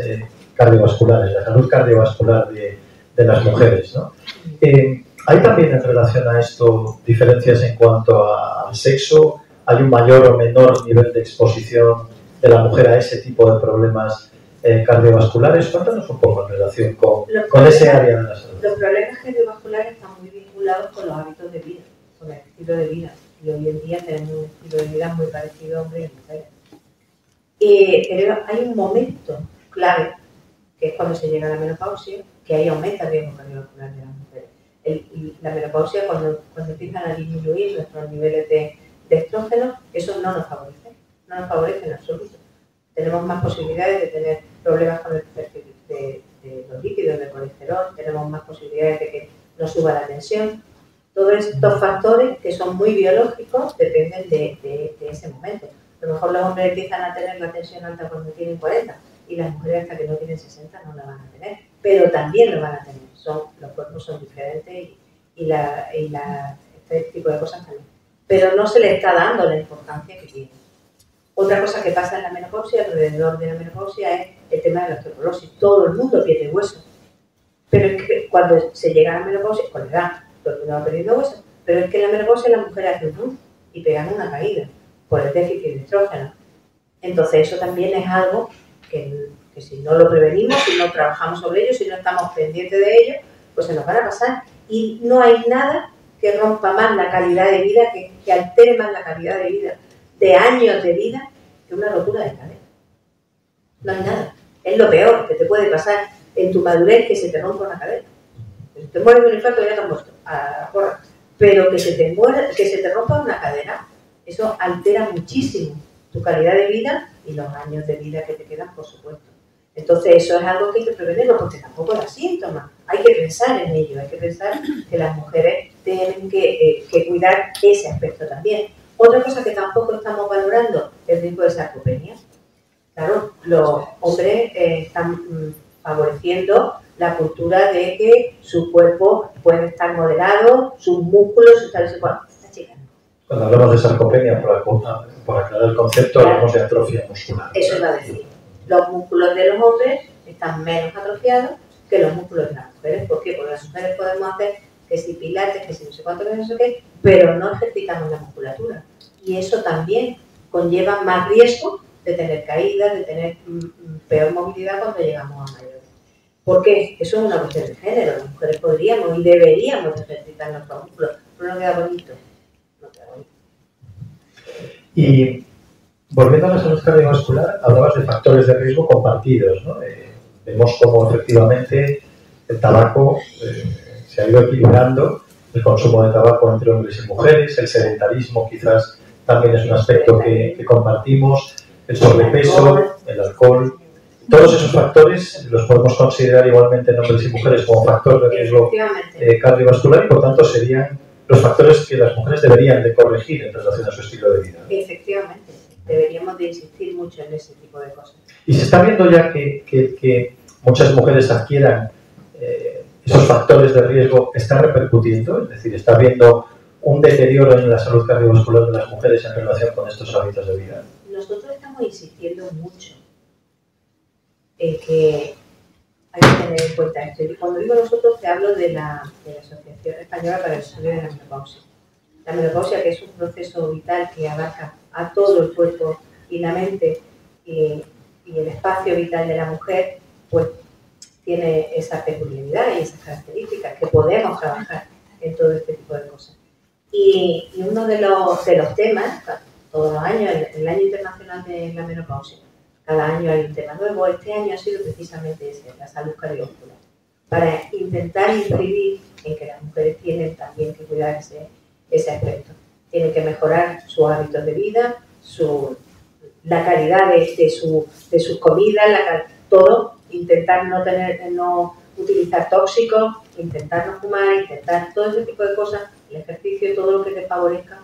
cardiovasculares, la salud cardiovascular de las mujeres, ¿no? ¿Hay también en relación a esto diferencias en cuanto al sexo? ¿Hay un mayor o menor nivel de exposición de la mujer a ese tipo de problemas cardiovasculares? Cuéntanos un poco en relación con ese área de la salud. Los problemas cardiovasculares están muy vinculados con los hábitos de vida, con el estilo de vida. Y hoy en día tenemos un estilo de vida muy parecido a hombres y mujeres. Pero hay un momento clave, que es cuando se llega a la menopausia, que ahí aumenta el riesgo cardiovascular de las mujeres. La menopausia, cuando empiezan a disminuir nuestros niveles de estrógeno, eso no nos favorece en absoluto. Tenemos más posibilidades de tener problemas con el perfil de los lípidos, del colesterol, tenemos más posibilidades de que nos suba la tensión. Todos estos factores, que son muy biológicos, dependen de ese momento. A lo mejor los hombres empiezan a tener la tensión alta cuando tienen 40 y las mujeres hasta que no tienen 60 no la van a tener, pero también lo van a tener. Los cuerpos son diferentes y este tipo de cosas también. Pero no se le está dando la importancia que tiene. Otra cosa que pasa en la menopausia, alrededor de la menopausia, es el tema de la osteoporosis. Todo el mundo pierde hueso. Pero es que cuando se llega a la menopausia, con la edad, todo el mundo va perdiendo hueso. Pero es que en la menopausia las mujeres hacen boom y pegan una caída por el déficit de estrógeno. Entonces eso también es algo que si no lo prevenimos, si no trabajamos sobre ello, si no estamos pendientes de ello, pues se nos van a pasar. Y no hay nada que rompa más la calidad de vida, que altere más la calidad de vida, de años de vida, que una rotura de cadera. No hay nada. Es lo peor que te puede pasar en tu madurez, que se te rompa una cadera. Si te mueres de un infarto, ya te has muerto, a la porra. Pero que se te rompa una cadera, eso altera muchísimo tu calidad de vida y los años de vida que te quedan, por supuesto. Entonces eso es algo que hay que prevenirlo, porque tampoco da síntomas. Hay que pensar en ello, hay que pensar que las mujeres tienen que cuidar ese aspecto también. Otra cosa que tampoco estamos valorando es el riesgo de sarcopenia. Claro, los hombres están favoreciendo la cultura de que su cuerpo puede estar moderado, sus músculos, sus tal y cual. Esta chica no. Cuando hablamos de sarcopenia, por aclarar el concepto, hablamos de atrofia muscular. Eso iba a decir. Los músculos de los hombres están menos atrofiados que los músculos de las mujeres. ¿Por qué? Porque las mujeres podemos hacer que si pilates, que si no sé cuánto, que no sé qué, pero no ejercitamos la musculatura. Y eso también conlleva más riesgo de tener caídas, de tener peor movilidad cuando llegamos a mayores. ¿Por qué? Eso es una cuestión de género. Las mujeres podríamos y deberíamos ejercitar nuestros músculos, pero no queda bonito. No queda bonito. Y volviendo a la salud cardiovascular, hablabas de factores de riesgo compartidos, ¿no? Vemos cómo efectivamente el tabaco se ha ido equilibrando, el consumo de tabaco entre hombres y mujeres, el sedentarismo quizás también es un aspecto que compartimos, el sobrepeso, el alcohol. Todos esos factores los podemos considerar igualmente en hombres y mujeres como factor de riesgo cardiovascular y por tanto serían los factores que las mujeres deberían de corregir en relación a su estilo de vida. Efectivamente, deberíamos de insistir mucho en ese tipo de cosas. Y se está viendo ya que muchas mujeres adquieran esos factores de riesgo, ¿está repercutiendo? Es decir, ¿está habiendo un deterioro en la salud cardiovascular de las mujeres en relación con estos hábitos de vida? Nosotros estamos insistiendo mucho en que hay que tener en cuenta esto. Y cuando digo nosotros, te hablo de la Asociación Española para el Estudio de la Menopausia. La menopausia, que es un proceso vital que abarca a todo el cuerpo y la mente y el espacio vital de la mujer, pues tiene esa peculiaridad y esas características que podemos trabajar en todo este tipo de cosas. Y uno de los temas, todos los años, el Año Internacional de la Menopausia, cada año hay un tema nuevo. Este año ha sido precisamente ese, la salud cardiovascular, para intentar incidir en que las mujeres tienen también que cuidar ese aspecto. Tienen que mejorar sus hábitos de vida, la calidad de sus comidas, todo, intentar no utilizar tóxicos, intentar no fumar, intentar todo ese tipo de cosas, el ejercicio, todo lo que te favorezca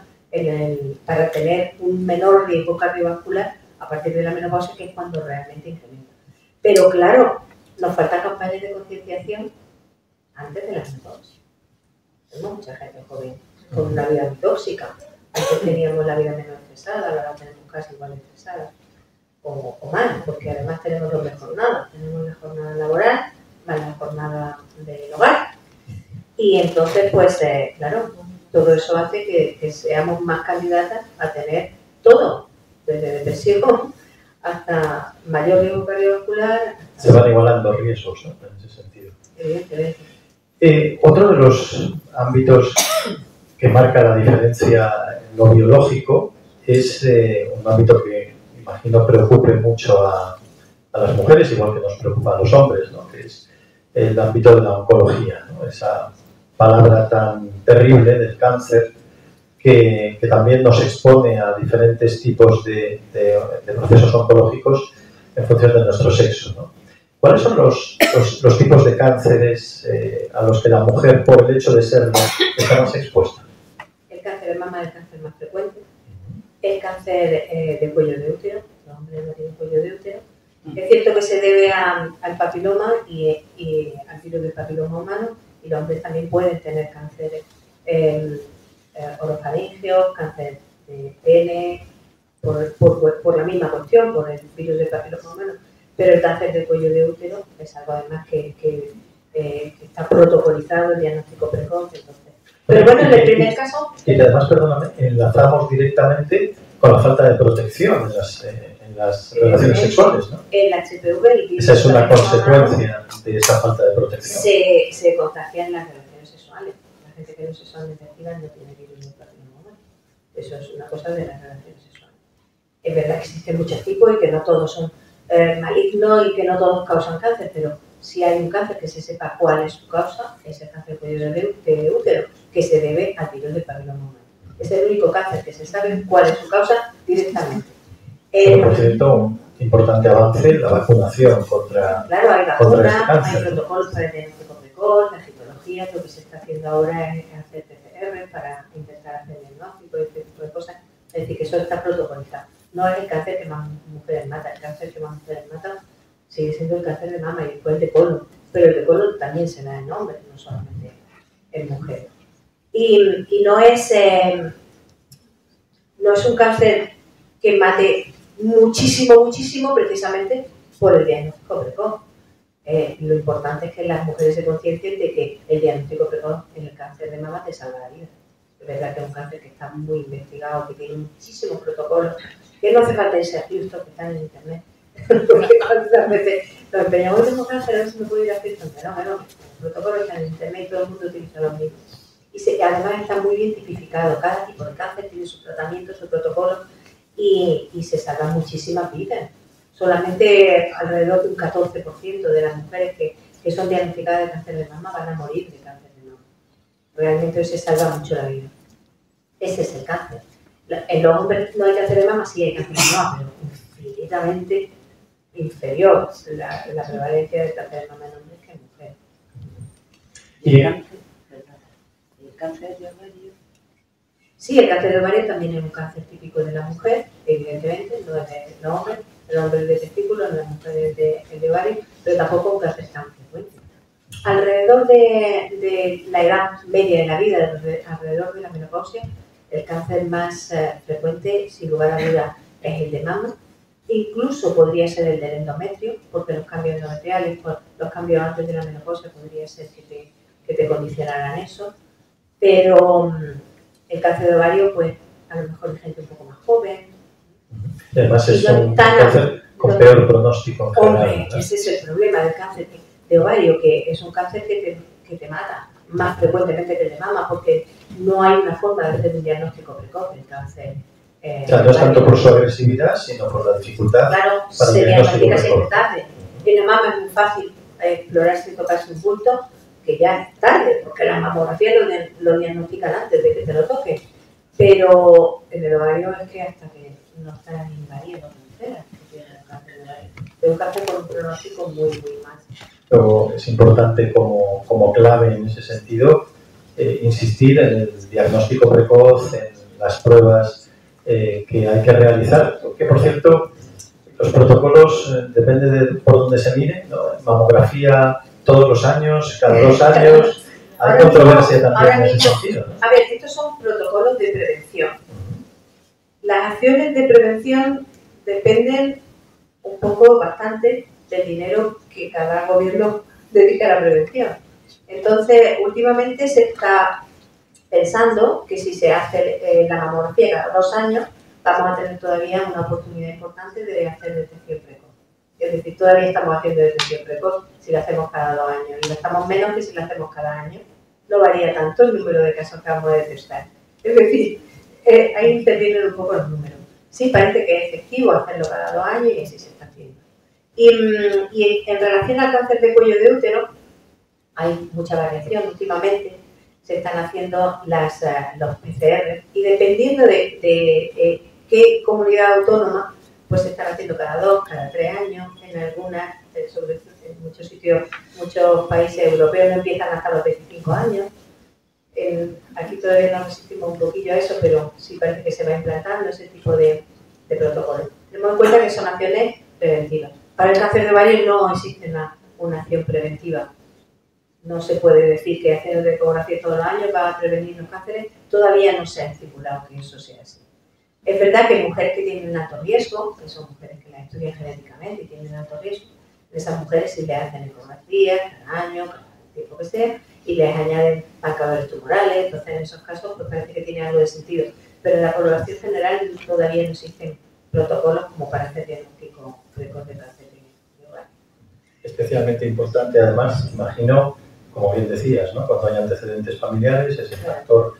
para tener un menor riesgo cardiovascular a partir de la menopausia, que es cuando realmente incrementa. Pero claro, nos faltan campañas de concienciación antes de la menopausia. Tenemos mucha gente joven con una vida muy tóxica. Antes teníamos la vida menos estresada, ahora la tenemos casi igual estresada. O más, porque además tenemos doble jornada. Tenemos la jornada laboral, más la jornada del hogar. Y entonces, pues, claro, todo eso hace que seamos más candidatas a tener todo, desde depresión hasta mayor riesgo cardiovascular. Se van igualando riesgos, ¿no? En ese sentido. Evidentemente. Otro de los ámbitos que marca la diferencia en lo biológico es un ámbito que imagino preocupe mucho a las mujeres, igual que nos preocupa a los hombres, ¿no? Que es el ámbito de la oncología, ¿no? Esa palabra tan terrible del cáncer que también nos expone a diferentes tipos de procesos oncológicos en función de nuestro sexo, ¿no? ¿Cuáles son los tipos de cánceres a los que la mujer, por el hecho de serlo, está más expuesta? El cáncer de mama es el cáncer más frecuente. El cáncer de cuello de útero, los hombres no tienen cuello de útero. Es cierto que se debe al papiloma y al virus del papiloma humano, y los hombres también pueden tener cáncer orofaringeo, cáncer de pene, por la misma cuestión, por el virus del papiloma humano. Pero el cáncer de cuello de útero es algo además que está protocolizado, el diagnóstico precoz. Entonces. Pero bueno, en el primer caso... Y además, perdóname, enlazamos directamente con la falta de protección en las relaciones sexuales, ¿no? El HPV... Esa es una consecuencia de esa falta de protección. Se contagia en las relaciones sexuales. La gente que no es sexualmente activa no tiene virus del papiloma humano. Eso es una cosa de las relaciones sexuales. Es verdad que existen muchos tipos y que no todos son malignos y que no todos causan cáncer, pero si hay un cáncer que se sepa cuál es su causa, es el cáncer de cuello de útero, que se debe al virus del papiloma humano. Es el único cáncer que se sabe cuál es su causa directamente. Por cierto, un importante avance la vacunación contra claro, hay contra vacunas, este cáncer. hay protocolos para el diagnóstico precoz, la citología, lo que se está haciendo ahora es hacer PCR para intentar hacer diagnóstico y este tipo de cosas. Es decir, que eso está protocolizado. No es el cáncer que más mujeres mata, el cáncer que más mujeres mata sigue siendo el cáncer de mama y después el de colon, pero el de colon también se da en hombres, no solamente en mujeres. Y no es un cáncer que mate muchísimo precisamente por el diagnóstico precoz. Lo importante es que las mujeres se conciencien de que el diagnóstico precoz en el cáncer de mama te salva la vida. Es verdad que es un cáncer que está muy investigado, que tiene muchísimos protocolos, que no hace falta irse a Houston, que están en internet, porque cuántas veces nos empeñamos en un cáncer, a ver si me puedo ir a Houston, pero no, los protocolos están en internet y todo el mundo utiliza los mismos. Y además está muy bien tipificado, cada tipo de cáncer tiene su tratamiento, su protocolo, y se salvan muchísimas vidas. Solamente alrededor de un 14% de las mujeres que son diagnosticadas de cáncer de mama van a morir de cáncer de mama. Realmente se salva mucho la vida. Ese es el cáncer. En los hombres no hay cáncer de mama, sí hay cáncer de mama, pero infinitamente inferior la prevalencia del cáncer de mama en hombres que en mujeres. ¿Y el cáncer de ovario? Sí, el cáncer de ovario también es un cáncer típico de la mujer, evidentemente, no es de los hombres. El hombre es de testículo, la mujer es de ovario, pero tampoco un cáncer tan frecuente. Alrededor de la edad media de la vida, alrededor de la menopausia, el cáncer más frecuente, sin lugar a dudas, es el de mama. Incluso podría ser el del endometrio, porque los cambios endometriales, los cambios antes de la menopausia, podría ser que te condicionaran eso. Pero el cáncer de ovario, pues, a lo mejor hay gente un poco más joven. Y además es un cáncer con peor pronóstico en general, hombre, ¿no? Ese es el problema del cáncer de ovario, que es un cáncer que te mata más frecuentemente que el de mama, porque no hay una forma de hacer un diagnóstico precoz del cáncer. O sea, no es tanto por su agresividad, sino por la dificultad. Claro, para se el diagnóstico diagnostica siempre precoz. tarde. En la mama es muy fácil explorarse y tocarse un bulto, que ya es tarde, porque la mamografía lo diagnostican antes de que te lo toque. Pero en el ovario es que hasta que no estás invadiendo que tienes el cáncer de ovario. Es un cáncer con un pronóstico muy mal. Pero es importante como clave en ese sentido insistir en el diagnóstico precoz, en las pruebas que hay que realizar. Porque, por cierto, los protocolos depende de por dónde se mire, ¿no? Mamografía todos los años, cada 2 años. Hay controversia también en ese sentido, ¿no? A ver, estos son protocolos de prevención. Las acciones de prevención dependen un poco, bastante, del dinero que cada gobierno dedica a la prevención. Entonces, últimamente se está pensando que si se hace la mamografía cada 2 años, vamos a tener todavía una oportunidad importante de hacer detección precoz. Es decir, todavía estamos haciendo detección precoz si la hacemos cada 2 años y gastamos menos que si la hacemos cada año. No varía tanto el número de casos que vamos a detectar. Es decir, ahí intervienen un poco los números. Sí, parece que es efectivo hacerlo cada 2 años y así se está haciendo. Y en relación al cáncer de cuello de útero, hay mucha variación últimamente. Se están haciendo los PCR y dependiendo de qué comunidad autónoma, pues se están haciendo cada 2, cada 3 años, en algunas, en muchos sitios, muchos países europeos no empiezan hasta los 25 años. Aquí todavía nos resistimos un poquillo a eso, pero sí parece que se va implantando ese tipo de protocolos. Tenemos en cuenta que son acciones preventivas. Para el cáncer de ovario no existe una acción preventiva. No se puede decir que hacer ecografía todos los años va a prevenir los cánceres. Todavía no se ha estipulado que eso sea así. Es verdad que hay mujeres que tienen alto riesgo, que son mujeres que las estudian genéticamente y tienen alto riesgo. Esas mujeres sí le hacen ecografía cada año, cada tiempo que sea, y les añaden marcadores tumorales. Entonces, en esos casos, pues parece que tiene algo de sentido. Pero en la población general todavía no existen protocolos como para hacer diagnóstico precoz de cáncer de ovario. Especialmente importante, además, imagino, como bien decías, ¿no? Cuando hay antecedentes familiares, ese factor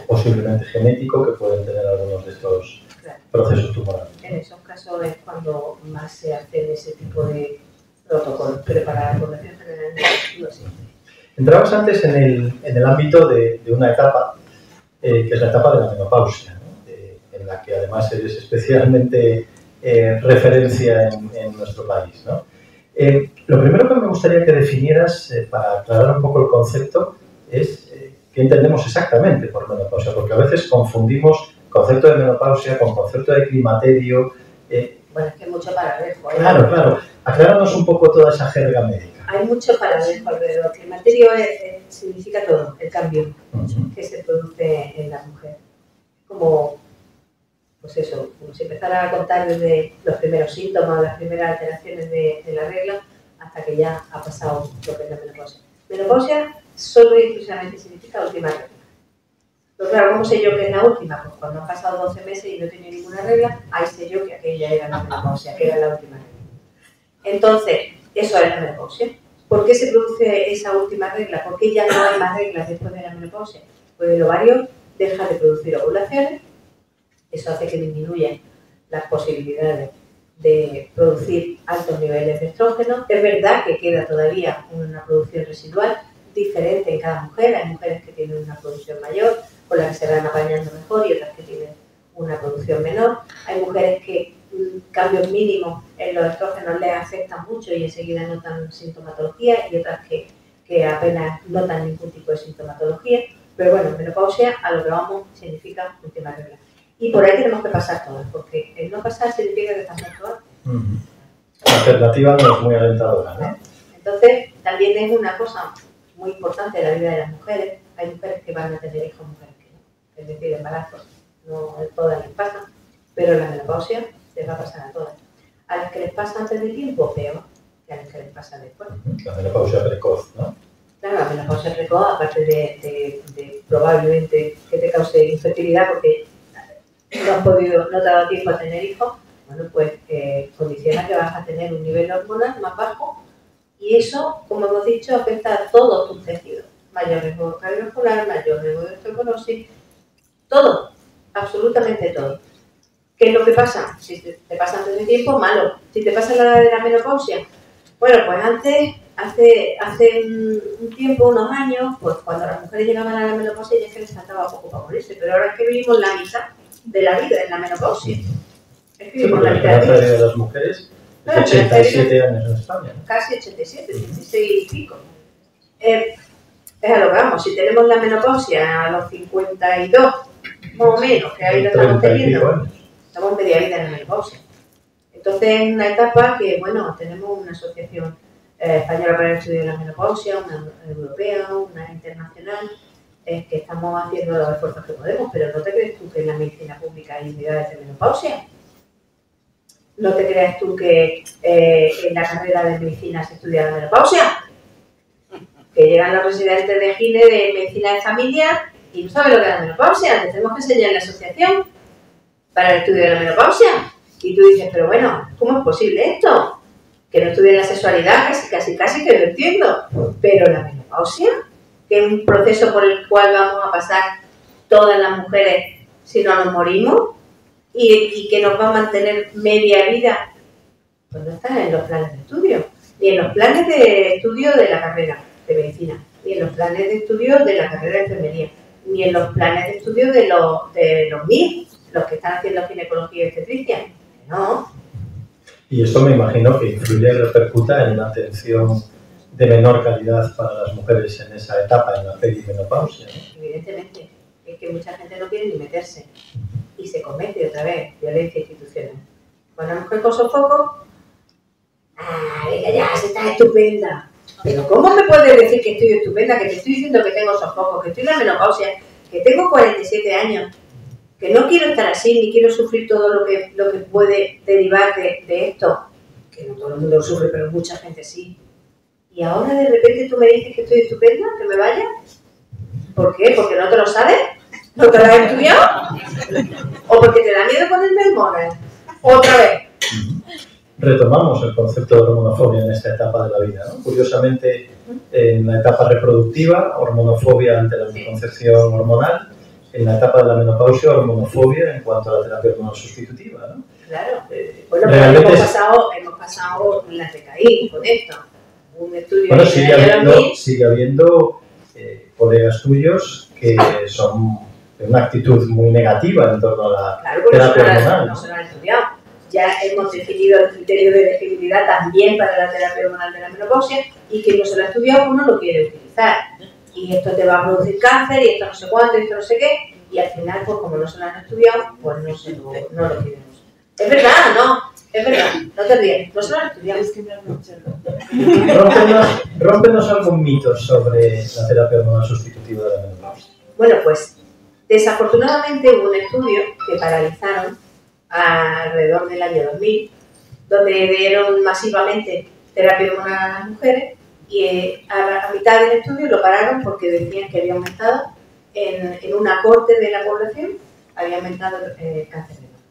posiblemente genético que pueden tener algunos de estos procesos tumorales. En esos casos es cuando más se hace ese tipo de protocolos, pero para la población general no existe. Entrabas antes en el ámbito de una etapa, que es la etapa de la menopausia, ¿no? En la que además eres especialmente referencia en nuestro país, ¿no? Lo primero que me gustaría que definieras, para aclarar un poco el concepto, es qué entendemos exactamente por menopausia, porque a veces confundimos concepto de menopausia con concepto de climaterio. Bueno, es que hay mucho paralejo. Claro. Acláranos un poco toda esa jerga médica. Hay mucho paralejo alrededor. Climaterio significa todo, el cambio que se produce en la mujer. Como, pues eso, como si empezara a contar desde los primeros síntomas, las primeras alteraciones de la regla, hasta que ya ha pasado lo que es la menopausia. Menopausia solo y exclusivamente significa última regla. Pero claro, ¿cómo sé yo que es la última? Pues cuando han pasado 12 meses y no tiene ninguna regla, ahí sé yo que aquella era la menopausia, que era la última regla. Entonces, eso es la menopausia. ¿Por qué se produce esa última regla? ¿Por qué ya no hay más reglas después de la menopausia? Pues el ovario deja de producir ovulaciones, eso hace que disminuyan las posibilidades de producir altos niveles de estrógeno. Es verdad que queda todavía una producción residual diferente en cada mujer. Hay mujeres que tienen una producción mayor, con las que se van apañando mejor, y otras que tienen una producción menor. Hay mujeres que cambios mínimos en los estrógenos les afectan mucho y enseguida notan sintomatología, y otras que apenas notan ningún tipo de sintomatología. Pero bueno, menopausia, a lo que vamos, significa última regla. Y por ahí tenemos que pasar todas, porque el no pasar significa que pasamos todas. La alternativa no es muy alentadora, ¿no? Entonces, también es una cosa muy importante en la vida de las mujeres. Hay mujeres que van a tener hijos, mujeres que no. Es decir, embarazos no todas les pasan, pero la menopausia les va a pasar a todas. A las que les pasa antes del tiempo, peor que a las que les pasa después. La menopausia precoz, ¿no? Claro, la menopausia precoz, aparte de probablemente que te cause infertilidad porque no te ha dado tiempo a tener hijos, bueno, pues condiciona que vas a tener un nivel hormonal más bajo, y eso, como hemos dicho, afecta a todos tus tejidos. Mayor riesgo cardiovascular, mayor riesgo de osteoporosis, todo, absolutamente todo. ¿Qué es lo que pasa? Si te pasa antes de tiempo, malo. Si te pasa la edad de la menopausia, bueno, pues antes, hace un tiempo, unos años, pues cuando las mujeres llegaban a la menopausia ya es que les faltaba poco para morirse, pero ahora es que vivimos la mitad de la vida en la menopausia. Es que vivimos la mitad de la vida de las mujeres es 87 años en España, ¿no? Casi 87, 86 y pico. Es a lo que vamos. Si tenemos la menopausia a los 52, más o menos, que ahí lo estamos teniendo, estamos media vida en la menopausia. Entonces es una etapa que, bueno, tenemos una asociación española para el estudio de la menopausia, una europea, una internacional, que estamos haciendo los esfuerzos que podemos, pero ¿no te crees tú que en la medicina pública hay unidades de menopausia? ¿No te creas tú que en la carrera de medicina se estudia la menopausia? que llegan los residentes de gine de medicina de familia y no saben lo que es la menopausia. Les tenemos que enseñar en la asociación para el estudio de la menopausia. Y tú dices, pero bueno, ¿cómo es posible esto? Que no estudien la sexualidad, casi que lo entiendo. Pero la menopausia, que es un proceso por el cual vamos a pasar todas las mujeres si no nos morimos y que nos va a mantener media vida, pues no está en los planes de estudio, ni en los planes de estudio de la carrera de medicina, ni en los planes de estudio de la carrera de enfermería, ni en los planes de estudio de los MIR, los que están haciendo ginecología y obstetricia. No. Y esto me imagino que influye y repercuta en una atención de menor calidad para las mujeres en esa etapa, en la perimenopausia, ¿no? Evidentemente, es que mucha gente no quiere ni meterse y se comete otra vez violencia institucional. Cuando una mujer con sofoco, venga ya, se está estupenda. Pero ¿cómo me puedes decir que estoy estupenda? Que te estoy diciendo que tengo sofoco, que estoy en la menopausia, que tengo 47 años, que no quiero estar así, ni quiero sufrir todo lo que puede derivar de esto. Que no todo el mundo lo sufre, pero mucha gente sí. Y ahora de repente tú me dices que estoy estupenda, que me vaya. ¿Por qué? ¿Porque no te lo sabes? ¿No te lo has estudiado? ¿O porque te da miedo ponerme hormonas? Otra vez. Retomamos el concepto de hormonofobia en esta etapa de la vida, ¿no? Curiosamente, en la etapa reproductiva, hormonofobia ante la anticoncepción hormonal. En la etapa de la menopausia, hormonofobia en cuanto a la terapia hormonal sustitutiva, ¿no? Claro. Bueno, pero hemos pasado las de Caín con esto. Un estudio. Bueno, sigue habiendo colegas tuyos que son de una actitud muy negativa en torno a la terapia hormonal. No se lo han estudiado. Ya hemos definido el criterio de elegibilidad también para la terapia hormonal de la menopausia y quien no se lo ha estudiado pues no lo quiere utilizar. Y esto te va a producir cáncer y esto no sé cuánto y esto no sé qué. Y al final, pues como no se lo han estudiado, pues no lo quieren usar. Es verdad, no. Es verdad, no te ríes, no se lo han estudiado. Es que me Rómpenos algún mito sobre la terapia hormonal sustitutiva de la menopausia. Bueno, pues desafortunadamente hubo un estudio que paralizaron alrededor del año 2000, donde dieron masivamente terapia hormonal a las mujeres y a mitad del estudio lo pararon porque decían que había aumentado en una corte de la población, había aumentado el cáncer de mama.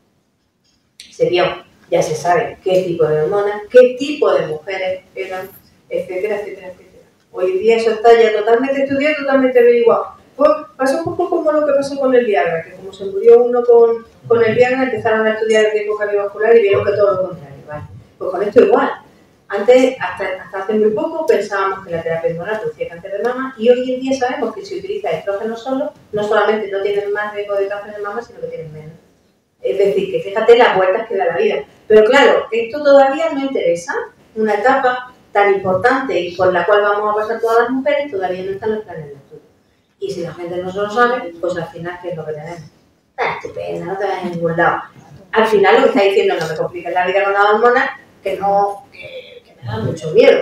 Se vio, ya se sabe qué tipo de hormonas, qué tipo de mujeres eran, etcétera, etcétera, etcétera. Hoy día eso está ya totalmente estudiado, totalmente averiguado. Pues pasa un poco como lo que pasó con el Viagra, que como se murió uno con el Viagra, empezaron a estudiar el riesgo cardiovascular y vieron que todo lo contrario. ¿Vale? Pues con esto igual. Antes, hasta hace muy poco, pensábamos que la terapia hormonal producía cáncer de mama y hoy en día sabemos que si utiliza estrógeno solo, no solamente no tienen más riesgo de cáncer de mama, sino que tienen menos. Es decir, que fíjate las vueltas que da la vida. Pero claro, esto todavía no interesa, una etapa tan importante y por la cual vamos a pasar todas las mujeres, todavía no están los planes de estudio. Y si la gente no se lo sabe, pues al final, ¿qué es lo que tenemos? Está estupenda, no te vas a ningún lado. Al final lo que está diciendo, no me compliques la vida con las hormonas, que me da mucho miedo.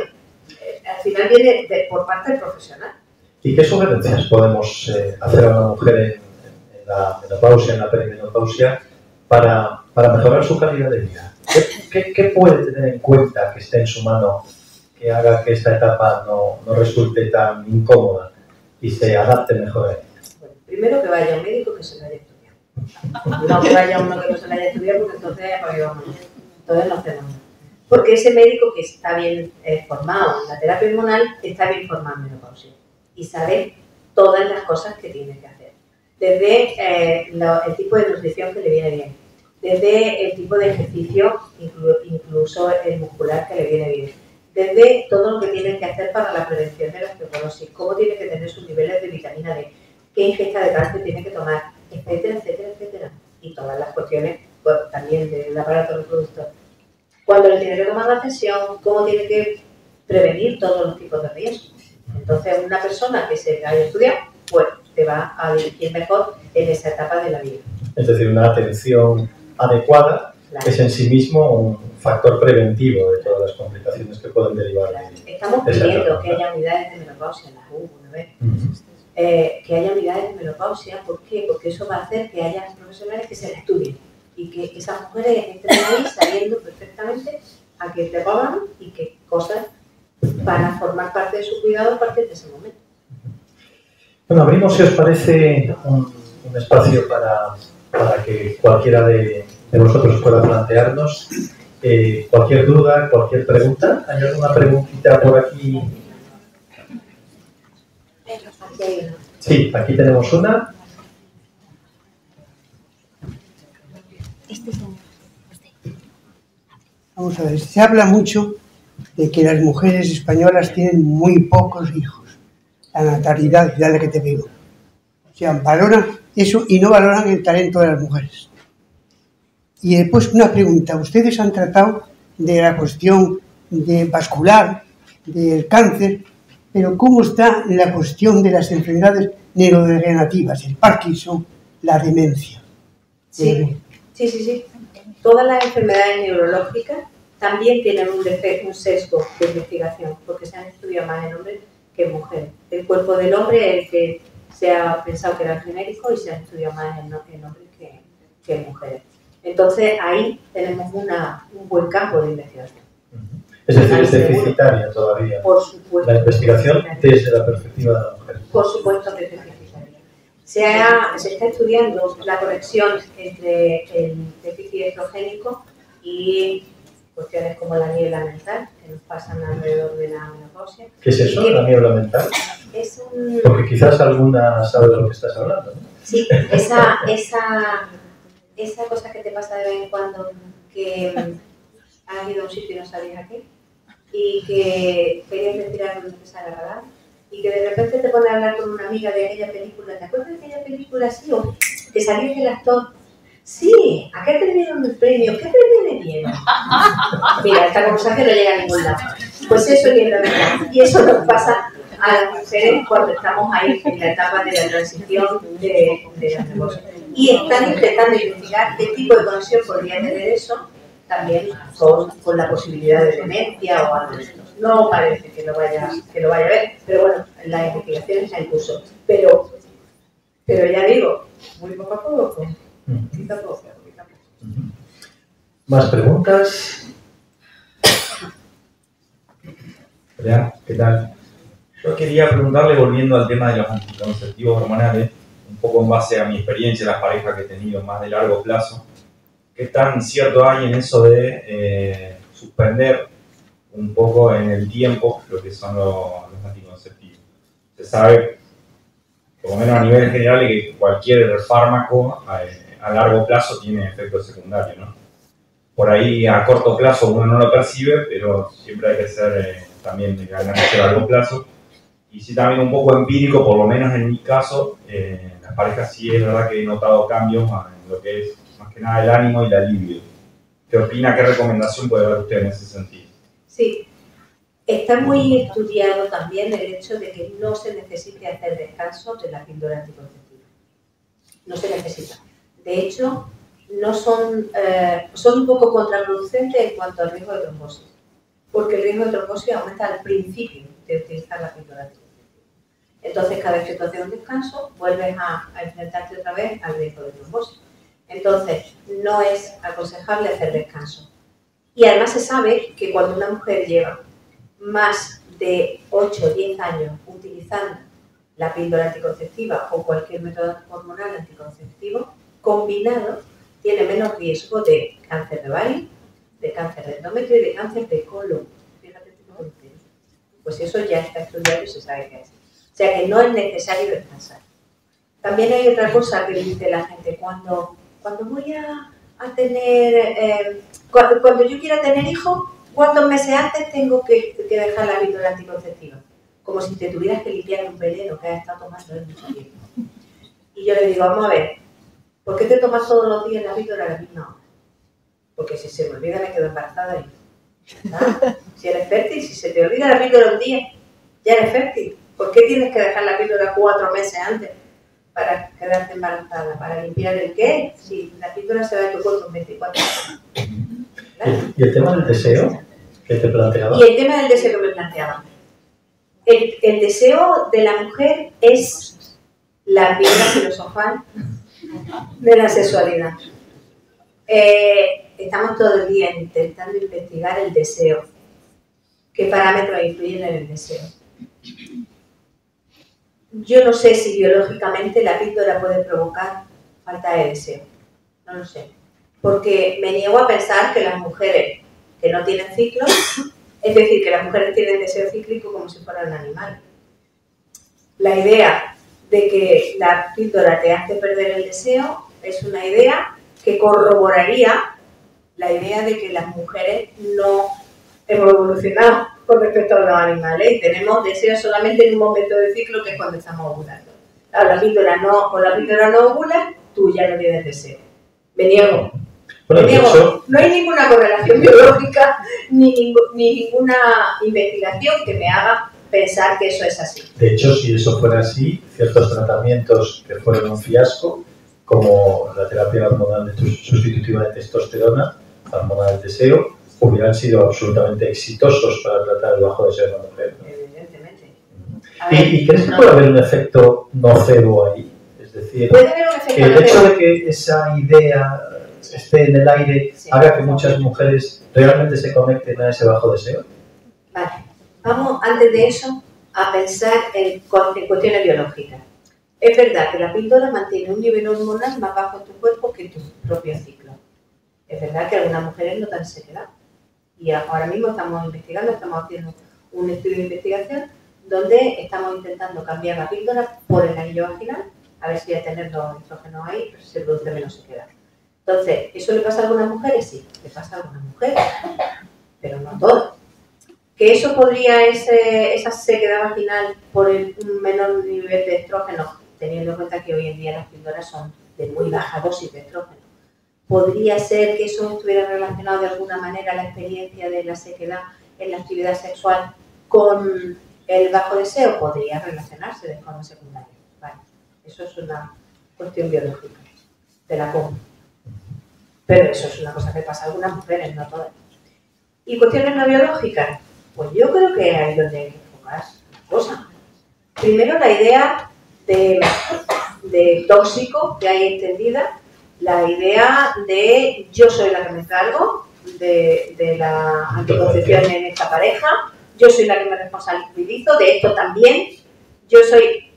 Al final viene por parte del profesional. ¿Y qué sugerencias podemos hacer a una mujer en la menopausia, en la perimenopausia, para mejorar su calidad de vida? ¿Qué puede tener en cuenta que esté en su mano que haga que esta etapa no resulte tan incómoda y se adapte mejor a ella? Bueno, primero que vaya a un médico que se lo haya estudiado. No que vaya uno que no se lo haya estudiado porque entonces no hacemos nada. Porque ese médico que está bien formado en la terapia hormonal está bien formado en menopausia y sabe todas las cosas que tiene que hacer. Desde el tipo de nutrición que le viene bien, desde el tipo de ejercicio, incluso el muscular que le viene bien, desde todo lo que tiene que hacer para la prevención de la osteoporosis, cómo tiene que tener sus niveles de vitamina D, qué ingesta de calcio tiene que tomar, etcétera, etcétera, etcétera. Y todas las cuestiones pues, también del aparato reproductor. Cuando le tiene que tomar la tensión, cómo tiene que prevenir todos los tipos de riesgos. Entonces, una persona que se haya estudiado, pues te va a dirigir mejor en esa etapa de la vida. Es decir, una atención adecuada, claro, es en sí mismo un factor preventivo de todas las complicaciones que pueden derivar. Claro. Estamos pidiendo que haya unidades de menopausia en las una vez. Que haya unidades de menopausia, ¿por qué? Porque eso va a hacer que haya profesionales que se la estudien y que esas mujeres entren ahí sabiendo perfectamente a qué te pagan y qué cosas van a formar parte de su cuidado a partir de ese momento. Bueno, abrimos, si os parece, un espacio para que cualquiera de vosotros pueda plantearnos cualquier duda, cualquier pregunta. ¿Hay alguna preguntita por aquí? Sí, aquí tenemos una. Vamos a ver, se habla mucho de que las mujeres españolas tienen muy pocos hijos. La natalidad, ya la que te digo. O sea, valoran eso y no valoran el talento de las mujeres. Y después una pregunta. Ustedes han tratado de la cuestión vascular, del cáncer, pero ¿cómo está la cuestión de las enfermedades neurodegenerativas, el Parkinson, la demencia? Sí. Todas las enfermedades neurológicas también tienen un sesgo de investigación, porque se han estudiado más en hombres que en mujeres. El cuerpo del hombre es el que se ha pensado que era genérico y se ha estudiado más en hombres que en mujeres. Entonces ahí tenemos un buen campo de investigación. Es decir, es deficitaria todavía. Por supuesto. La investigación desde la perspectiva de la mujer. Por supuesto que es deficitaria. Se está estudiando la conexión entre el déficit estrogénico y cuestiones como la niebla mental, que nos pasan alrededor de la menopausia. ¿Qué es eso, la niebla mental? Es un... Porque quizás alguna sabe de lo que estás hablando, ¿no? Sí, esa cosa que te pasa de vez en cuando, que has ido a un sitio y no sabías a qué, y que querías respirar donde te sale la gana, y que de repente te pones a hablar con una amiga de aquella película. ¿Te acuerdas de aquella película así? O te salía el actor. Sí, ¿a qué te dieron el premio? ¿Qué premio le dieron? Mira, esta conversación no llega a ningún lado. Pues eso es la verdad. Y eso nos pasa a las mujeres cuando estamos ahí en la etapa de la transición de los negocios. Y están intentando investigar qué tipo de conexión podría tener eso también con la posibilidad de demencia o algo de esto. No parece que lo vaya a ver, pero bueno, la investigación está en curso. Pero ya digo, muy poco a poco, poquito a poco. ¿Más preguntas? Hola, ¿qué tal? Yo quería preguntarle, volviendo al tema de los anticonceptivos hormonales, un poco en base a mi experiencia, las parejas que he tenido más de largo plazo, ¿qué tan cierto hay en eso de suspender un poco en el tiempo lo que son los anticonceptivos? Se sabe, por lo menos a nivel general, que cualquier fármaco a largo plazo tiene efectos secundarios, ¿no? Por ahí a corto plazo uno no lo percibe, pero siempre hay que ser también de ganancia a largo plazo. Y sí también un poco empírico, por lo menos en mi caso, las parejas sí es verdad que he notado cambios en lo que es más que nada el ánimo y la libido. ¿Qué opina, qué recomendación puede dar usted en ese sentido? Sí, está muy estudiado también el hecho de que no se necesite hacer descanso de la píldora anticonceptiva. No se necesita. De hecho, no son un poco contraproducentes en cuanto al riesgo de trombosis, porque el riesgo de trombosis aumenta al principio de utilizar la píldora anticonceptiva. Entonces, cada vez que tú haces un descanso, vuelves a enfrentarte otra vez al riesgo de trombosis. Entonces, no es aconsejable hacer descanso. Y además se sabe que cuando una mujer lleva más de 8 o 10 años utilizando la píldora anticonceptiva o cualquier método hormonal anticonceptivo, combinado, tiene menos riesgo de cáncer de ovario, de cáncer de endometrio y de cáncer de colon. Fíjate tú, pues eso ya está estudiado y se sabe qué es. O sea que no es necesario descansar. También hay otra cosa que dice la gente, cuando voy a tener, cuando yo quiera tener hijos, ¿cuántos meses antes tengo que dejar la píldora anticonceptiva? Como si te tuvieras que limpiar un veneno que has estado tomando en mucho tiempo. Y yo le digo, vamos a ver, ¿por qué te tomas todos los días la píldora a la misma hora? Porque si se me olvida me quedo embarazada y ¿ah? Si eres fértil, si se te olvida la píldora un día, ya eres fértil. ¿Por qué tienes que dejar la píldora 4 meses antes para quedarte embarazada? ¿Para limpiar el qué? Si la píldora se va de tu cuerpo en 24 horas. ¿Vale? ¿Y el tema del deseo que te planteaba? Y el tema del deseo que me planteaba. El deseo de la mujer es la piedra filosofal de la sexualidad. Estamos todo el día intentando investigar el deseo. ¿Qué parámetros influyen en el deseo? Yo no sé si biológicamente la píldora puede provocar falta de deseo. No lo sé. Porque me niego a pensar que las mujeres que no tienen ciclo, es decir, que las mujeres tienen deseo cíclico como si fueran un animal. La idea de que la píldora te hace perder el deseo es una idea que corroboraría la idea de que las mujeres no hemos evolucionado con respecto a los animales y tenemos deseo solamente en un momento del ciclo, que es cuando estamos ovulando. Claro, con la píldora no ovulas, tú ya no tienes deseo. Me niego. Bueno, de hecho, no hay ninguna correlación biológica ni ninguna investigación que me haga pensar que eso es así. De hecho, si eso fuera así, ciertos tratamientos que fueron un fiasco, como la terapia hormonal sustitutiva de testosterona, la hormona del deseo, hubieran sido absolutamente exitosos para tratar el bajo deseo de la mujer, ¿no? Evidentemente. ¿Y crees que puede haber un efecto nocebo ahí? Es decir, puede haber un efecto que el hecho nocebo. de que esa idea esté en el aire haga que muchas mujeres realmente se conecten a ese bajo deseo. Vale. Vamos, antes de eso, a pensar en cuestiones biológicas. Es verdad que la píldora mantiene un nivel hormonal más bajo en tu cuerpo que tu propio ciclo. Es verdad que algunas mujeres notan sequedad. Y ahora mismo estamos investigando, estamos haciendo un estudio de investigación donde estamos intentando cambiar la píldora por el anillo vaginal, a ver si al tener los estrógenos ahí pues, se produce menos sequedad. Entonces, ¿eso le pasa a algunas mujeres? Sí, le pasa a algunas mujeres, pero no a todas. ¿Que eso podría, esa sequedad vaginal por un menor nivel de estrógeno, teniendo en cuenta que hoy en día las píldoras son de muy baja dosis de estrógeno? ¿Podría ser que eso estuviera relacionado de alguna manera la experiencia de la sequedad en la actividad sexual con el bajo deseo? Podría relacionarse de forma secundaria. Vale. Eso es una cuestión biológica, te la pongo. Pero eso es una cosa que pasa a algunas mujeres, no todas. ¿Y cuestiones no biológicas? Pues yo creo que ahí es donde hay que enfocar las cosas. Primero, la idea de tóxico que hay extendida, la idea de yo soy la que me encargo de la anticoncepción en esta pareja, yo soy la que me responsabilizo de esto también, yo soy...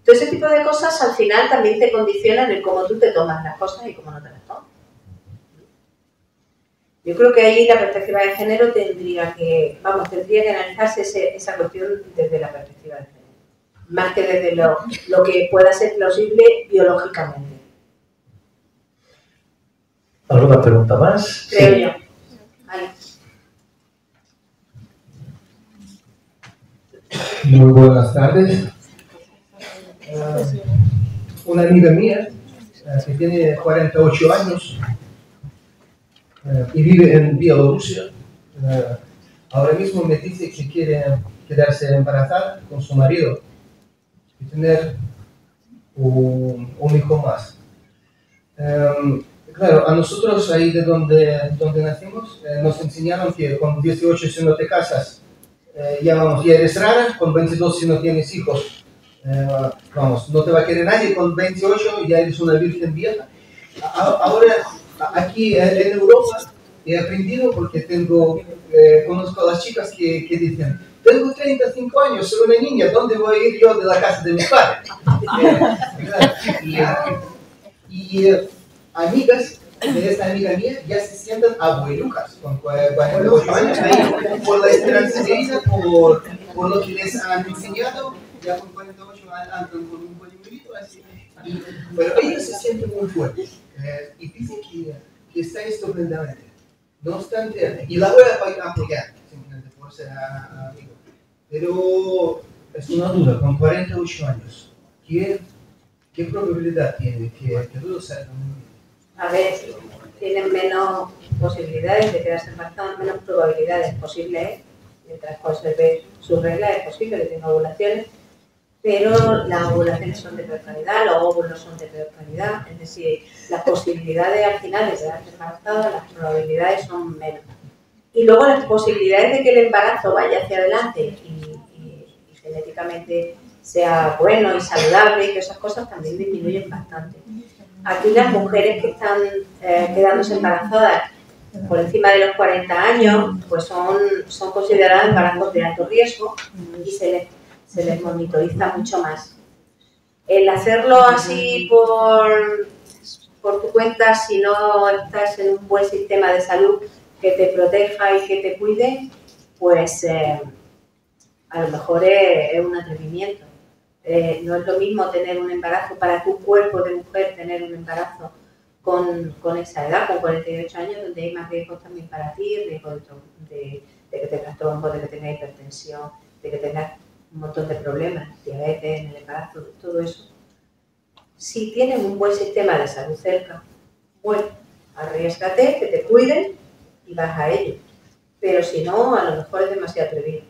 Todo ese tipo de cosas al final también te condicionan en cómo tú te tomas las cosas y cómo no te las tomas. Yo creo que ahí la perspectiva de género tendría que analizarse esa cuestión desde la perspectiva de género, más que desde lo que pueda ser plausible biológicamente. ¿Alguna pregunta más? Creo Sí. yo. Vale. Muy buenas tardes. Una amiga mía que tiene 48 años y vive en Bielorrusia, ahora mismo me dice que quiere quedarse embarazada con su marido y tener un hijo más. Claro, a nosotros ahí de donde nacimos nos enseñaron que con 18 si no te casas ya eres rara, con 22 si no tienes hijos no te va a querer nadie, con 28 ya eres una virgen vieja. Ahora aquí en Europa he aprendido porque conozco a las chicas que dicen, tengo 35 años, soy una niña, ¿dónde voy a ir yo de la casa de mis padres? Y amigas de esta amiga mía ya se sienten abuelucas con 48 años ahí, por la esperanza de vida, por lo que les han enseñado, ya con 48 andan con un polímero así. Pero ellos se sienten muy fuertes y dicen que está estupendamente. No obstante, y la voy a apoyar simplemente por ser amigo. Pero es una duda, con 48 años, ¿qué probabilidad tiene que todo salga muy bien? A ver, tienen menos posibilidades de quedarse embarazadas, menos probabilidades posibles, mientras conserve sus reglas es posible que tenga ovulaciones, pero las ovulaciones son de peor calidad, los óvulos son de peor calidad, es decir, las posibilidades al final de quedarse embarazada, las probabilidades son menos. Y luego las posibilidades de que el embarazo vaya hacia adelante y genéticamente sea bueno y saludable y que esas cosas también disminuyen bastante. Aquí las mujeres que están quedándose embarazadas por encima de los 40 años, pues son considerados embarazos de alto riesgo y se les monitoriza mucho más. El hacerlo así por tu cuenta, si no estás en un buen sistema de salud que te proteja y que te cuide, pues a lo mejor es un atrevimiento. No es lo mismo tener un embarazo para tu cuerpo de mujer, tener un embarazo con esa edad, con 48 años, donde hay más riesgos también para ti, riesgo de que tengas trombo, de que tengas hipertensión, de que tengas un montón de problemas, diabetes en el embarazo, todo eso. Si tienes un buen sistema de salud cerca, bueno, arriésgate, que te cuiden y vas a ello. Pero si no, a lo mejor es demasiado atrevido.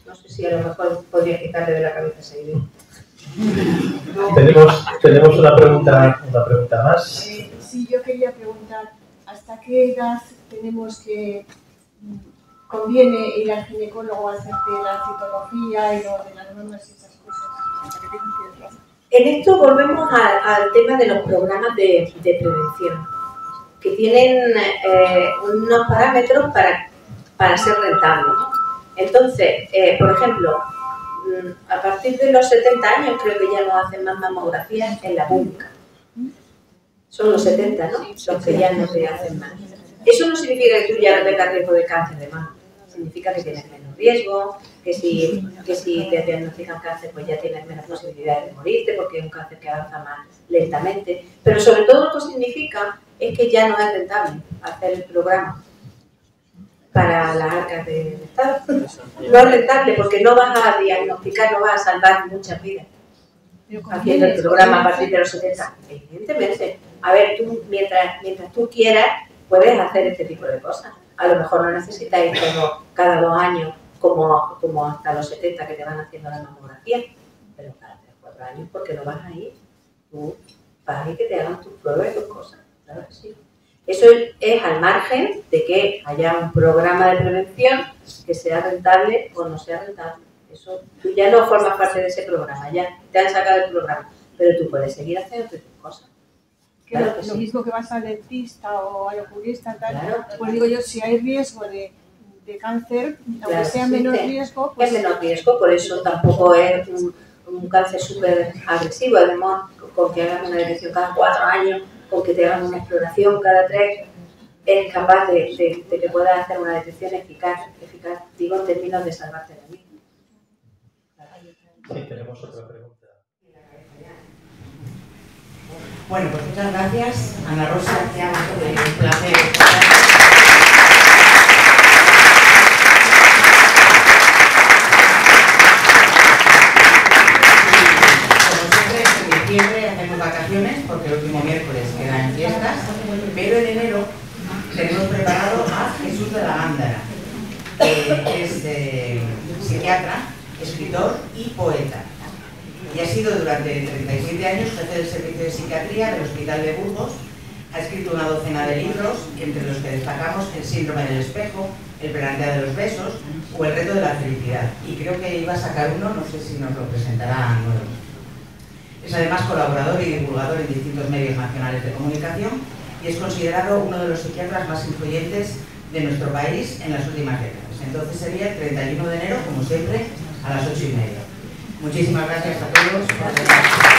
No sé si a lo mejor podrías quitarle de la cabeza esa idea. Tenemos una pregunta más. Sí, yo quería preguntar, ¿hasta qué edad tenemos que conviene ir al ginecólogo a hacerte la citología y lo de las normas y esas cosas? En esto volvemos al tema de los programas de prevención, que tienen unos parámetros para ser rentables. Entonces, por ejemplo, a partir de los 70 años creo que ya no hacen más mamografías en la pública. Son los 70, ¿no? Los que ya no se hacen más. Eso no significa que tú ya no tengas riesgo de cáncer de mama. Significa que tienes menos riesgo, que si te diagnostican cáncer, pues ya tienes menos posibilidades de morirte, porque es un cáncer que avanza más lentamente. Pero sobre todo lo que significa es que ya no es rentable hacer el programa para las arcas del Estado. No es rentable porque no vas a diagnosticar, no vas a salvar muchas vidas haciendo el programa a partir de los 70. Evidentemente. A ver, tú, mientras tú quieras, puedes hacer este tipo de cosas. A lo mejor no necesitas ir cada 2 años, como hasta los 70 que te van haciendo la mamografía, pero cada 3 o 4 años, porque no vas a ir. Tú vas a ir que te hagan tus pruebas y tus cosas. Claro que sí. Eso es al margen de que haya un programa de prevención que sea rentable o no sea rentable. Eso, tú ya no formas parte de ese programa, ya te han sacado el programa, pero tú puedes seguir haciendo tus cosas. Claro, lo mismo que vas al dentista o al oculista, tal, claro, pues digo yo, si hay riesgo de cáncer, aunque claro, sea menor riesgo, pues... Es menor riesgo, por eso tampoco es un cáncer súper agresivo. Además, con que hagan una detección cada 4 años, con que te hagan una exploración cada 3, es capaz de que puedas hacer una detección eficaz, digo, en términos de salvarte la vida. Sí, tenemos otra pregunta. Bueno, pues muchas gracias, Ana Rosa, un placer. Como siempre, en diciembre hacemos vacaciones porque el último miércoles quedan fiestas, pero en enero tenemos preparado a Jesús de la Gándara, que es psiquiatra, escritor y poeta. Y ha sido durante 37 años jefe del servicio de psiquiatría del Hospital de Burgos. Ha escrito una docena de libros, entre los que destacamos El síndrome del espejo, El planeta de los besos o El reto de la felicidad. Y creo que iba a sacar uno, no sé si nos lo presentará nuevo. Es además colaborador y divulgador en distintos medios nacionales de comunicación y es considerado uno de los psiquiatras más influyentes de nuestro país en las últimas décadas. Entonces sería el 31 de enero, como siempre, a las 8:30. Muchísimas gracias a todos.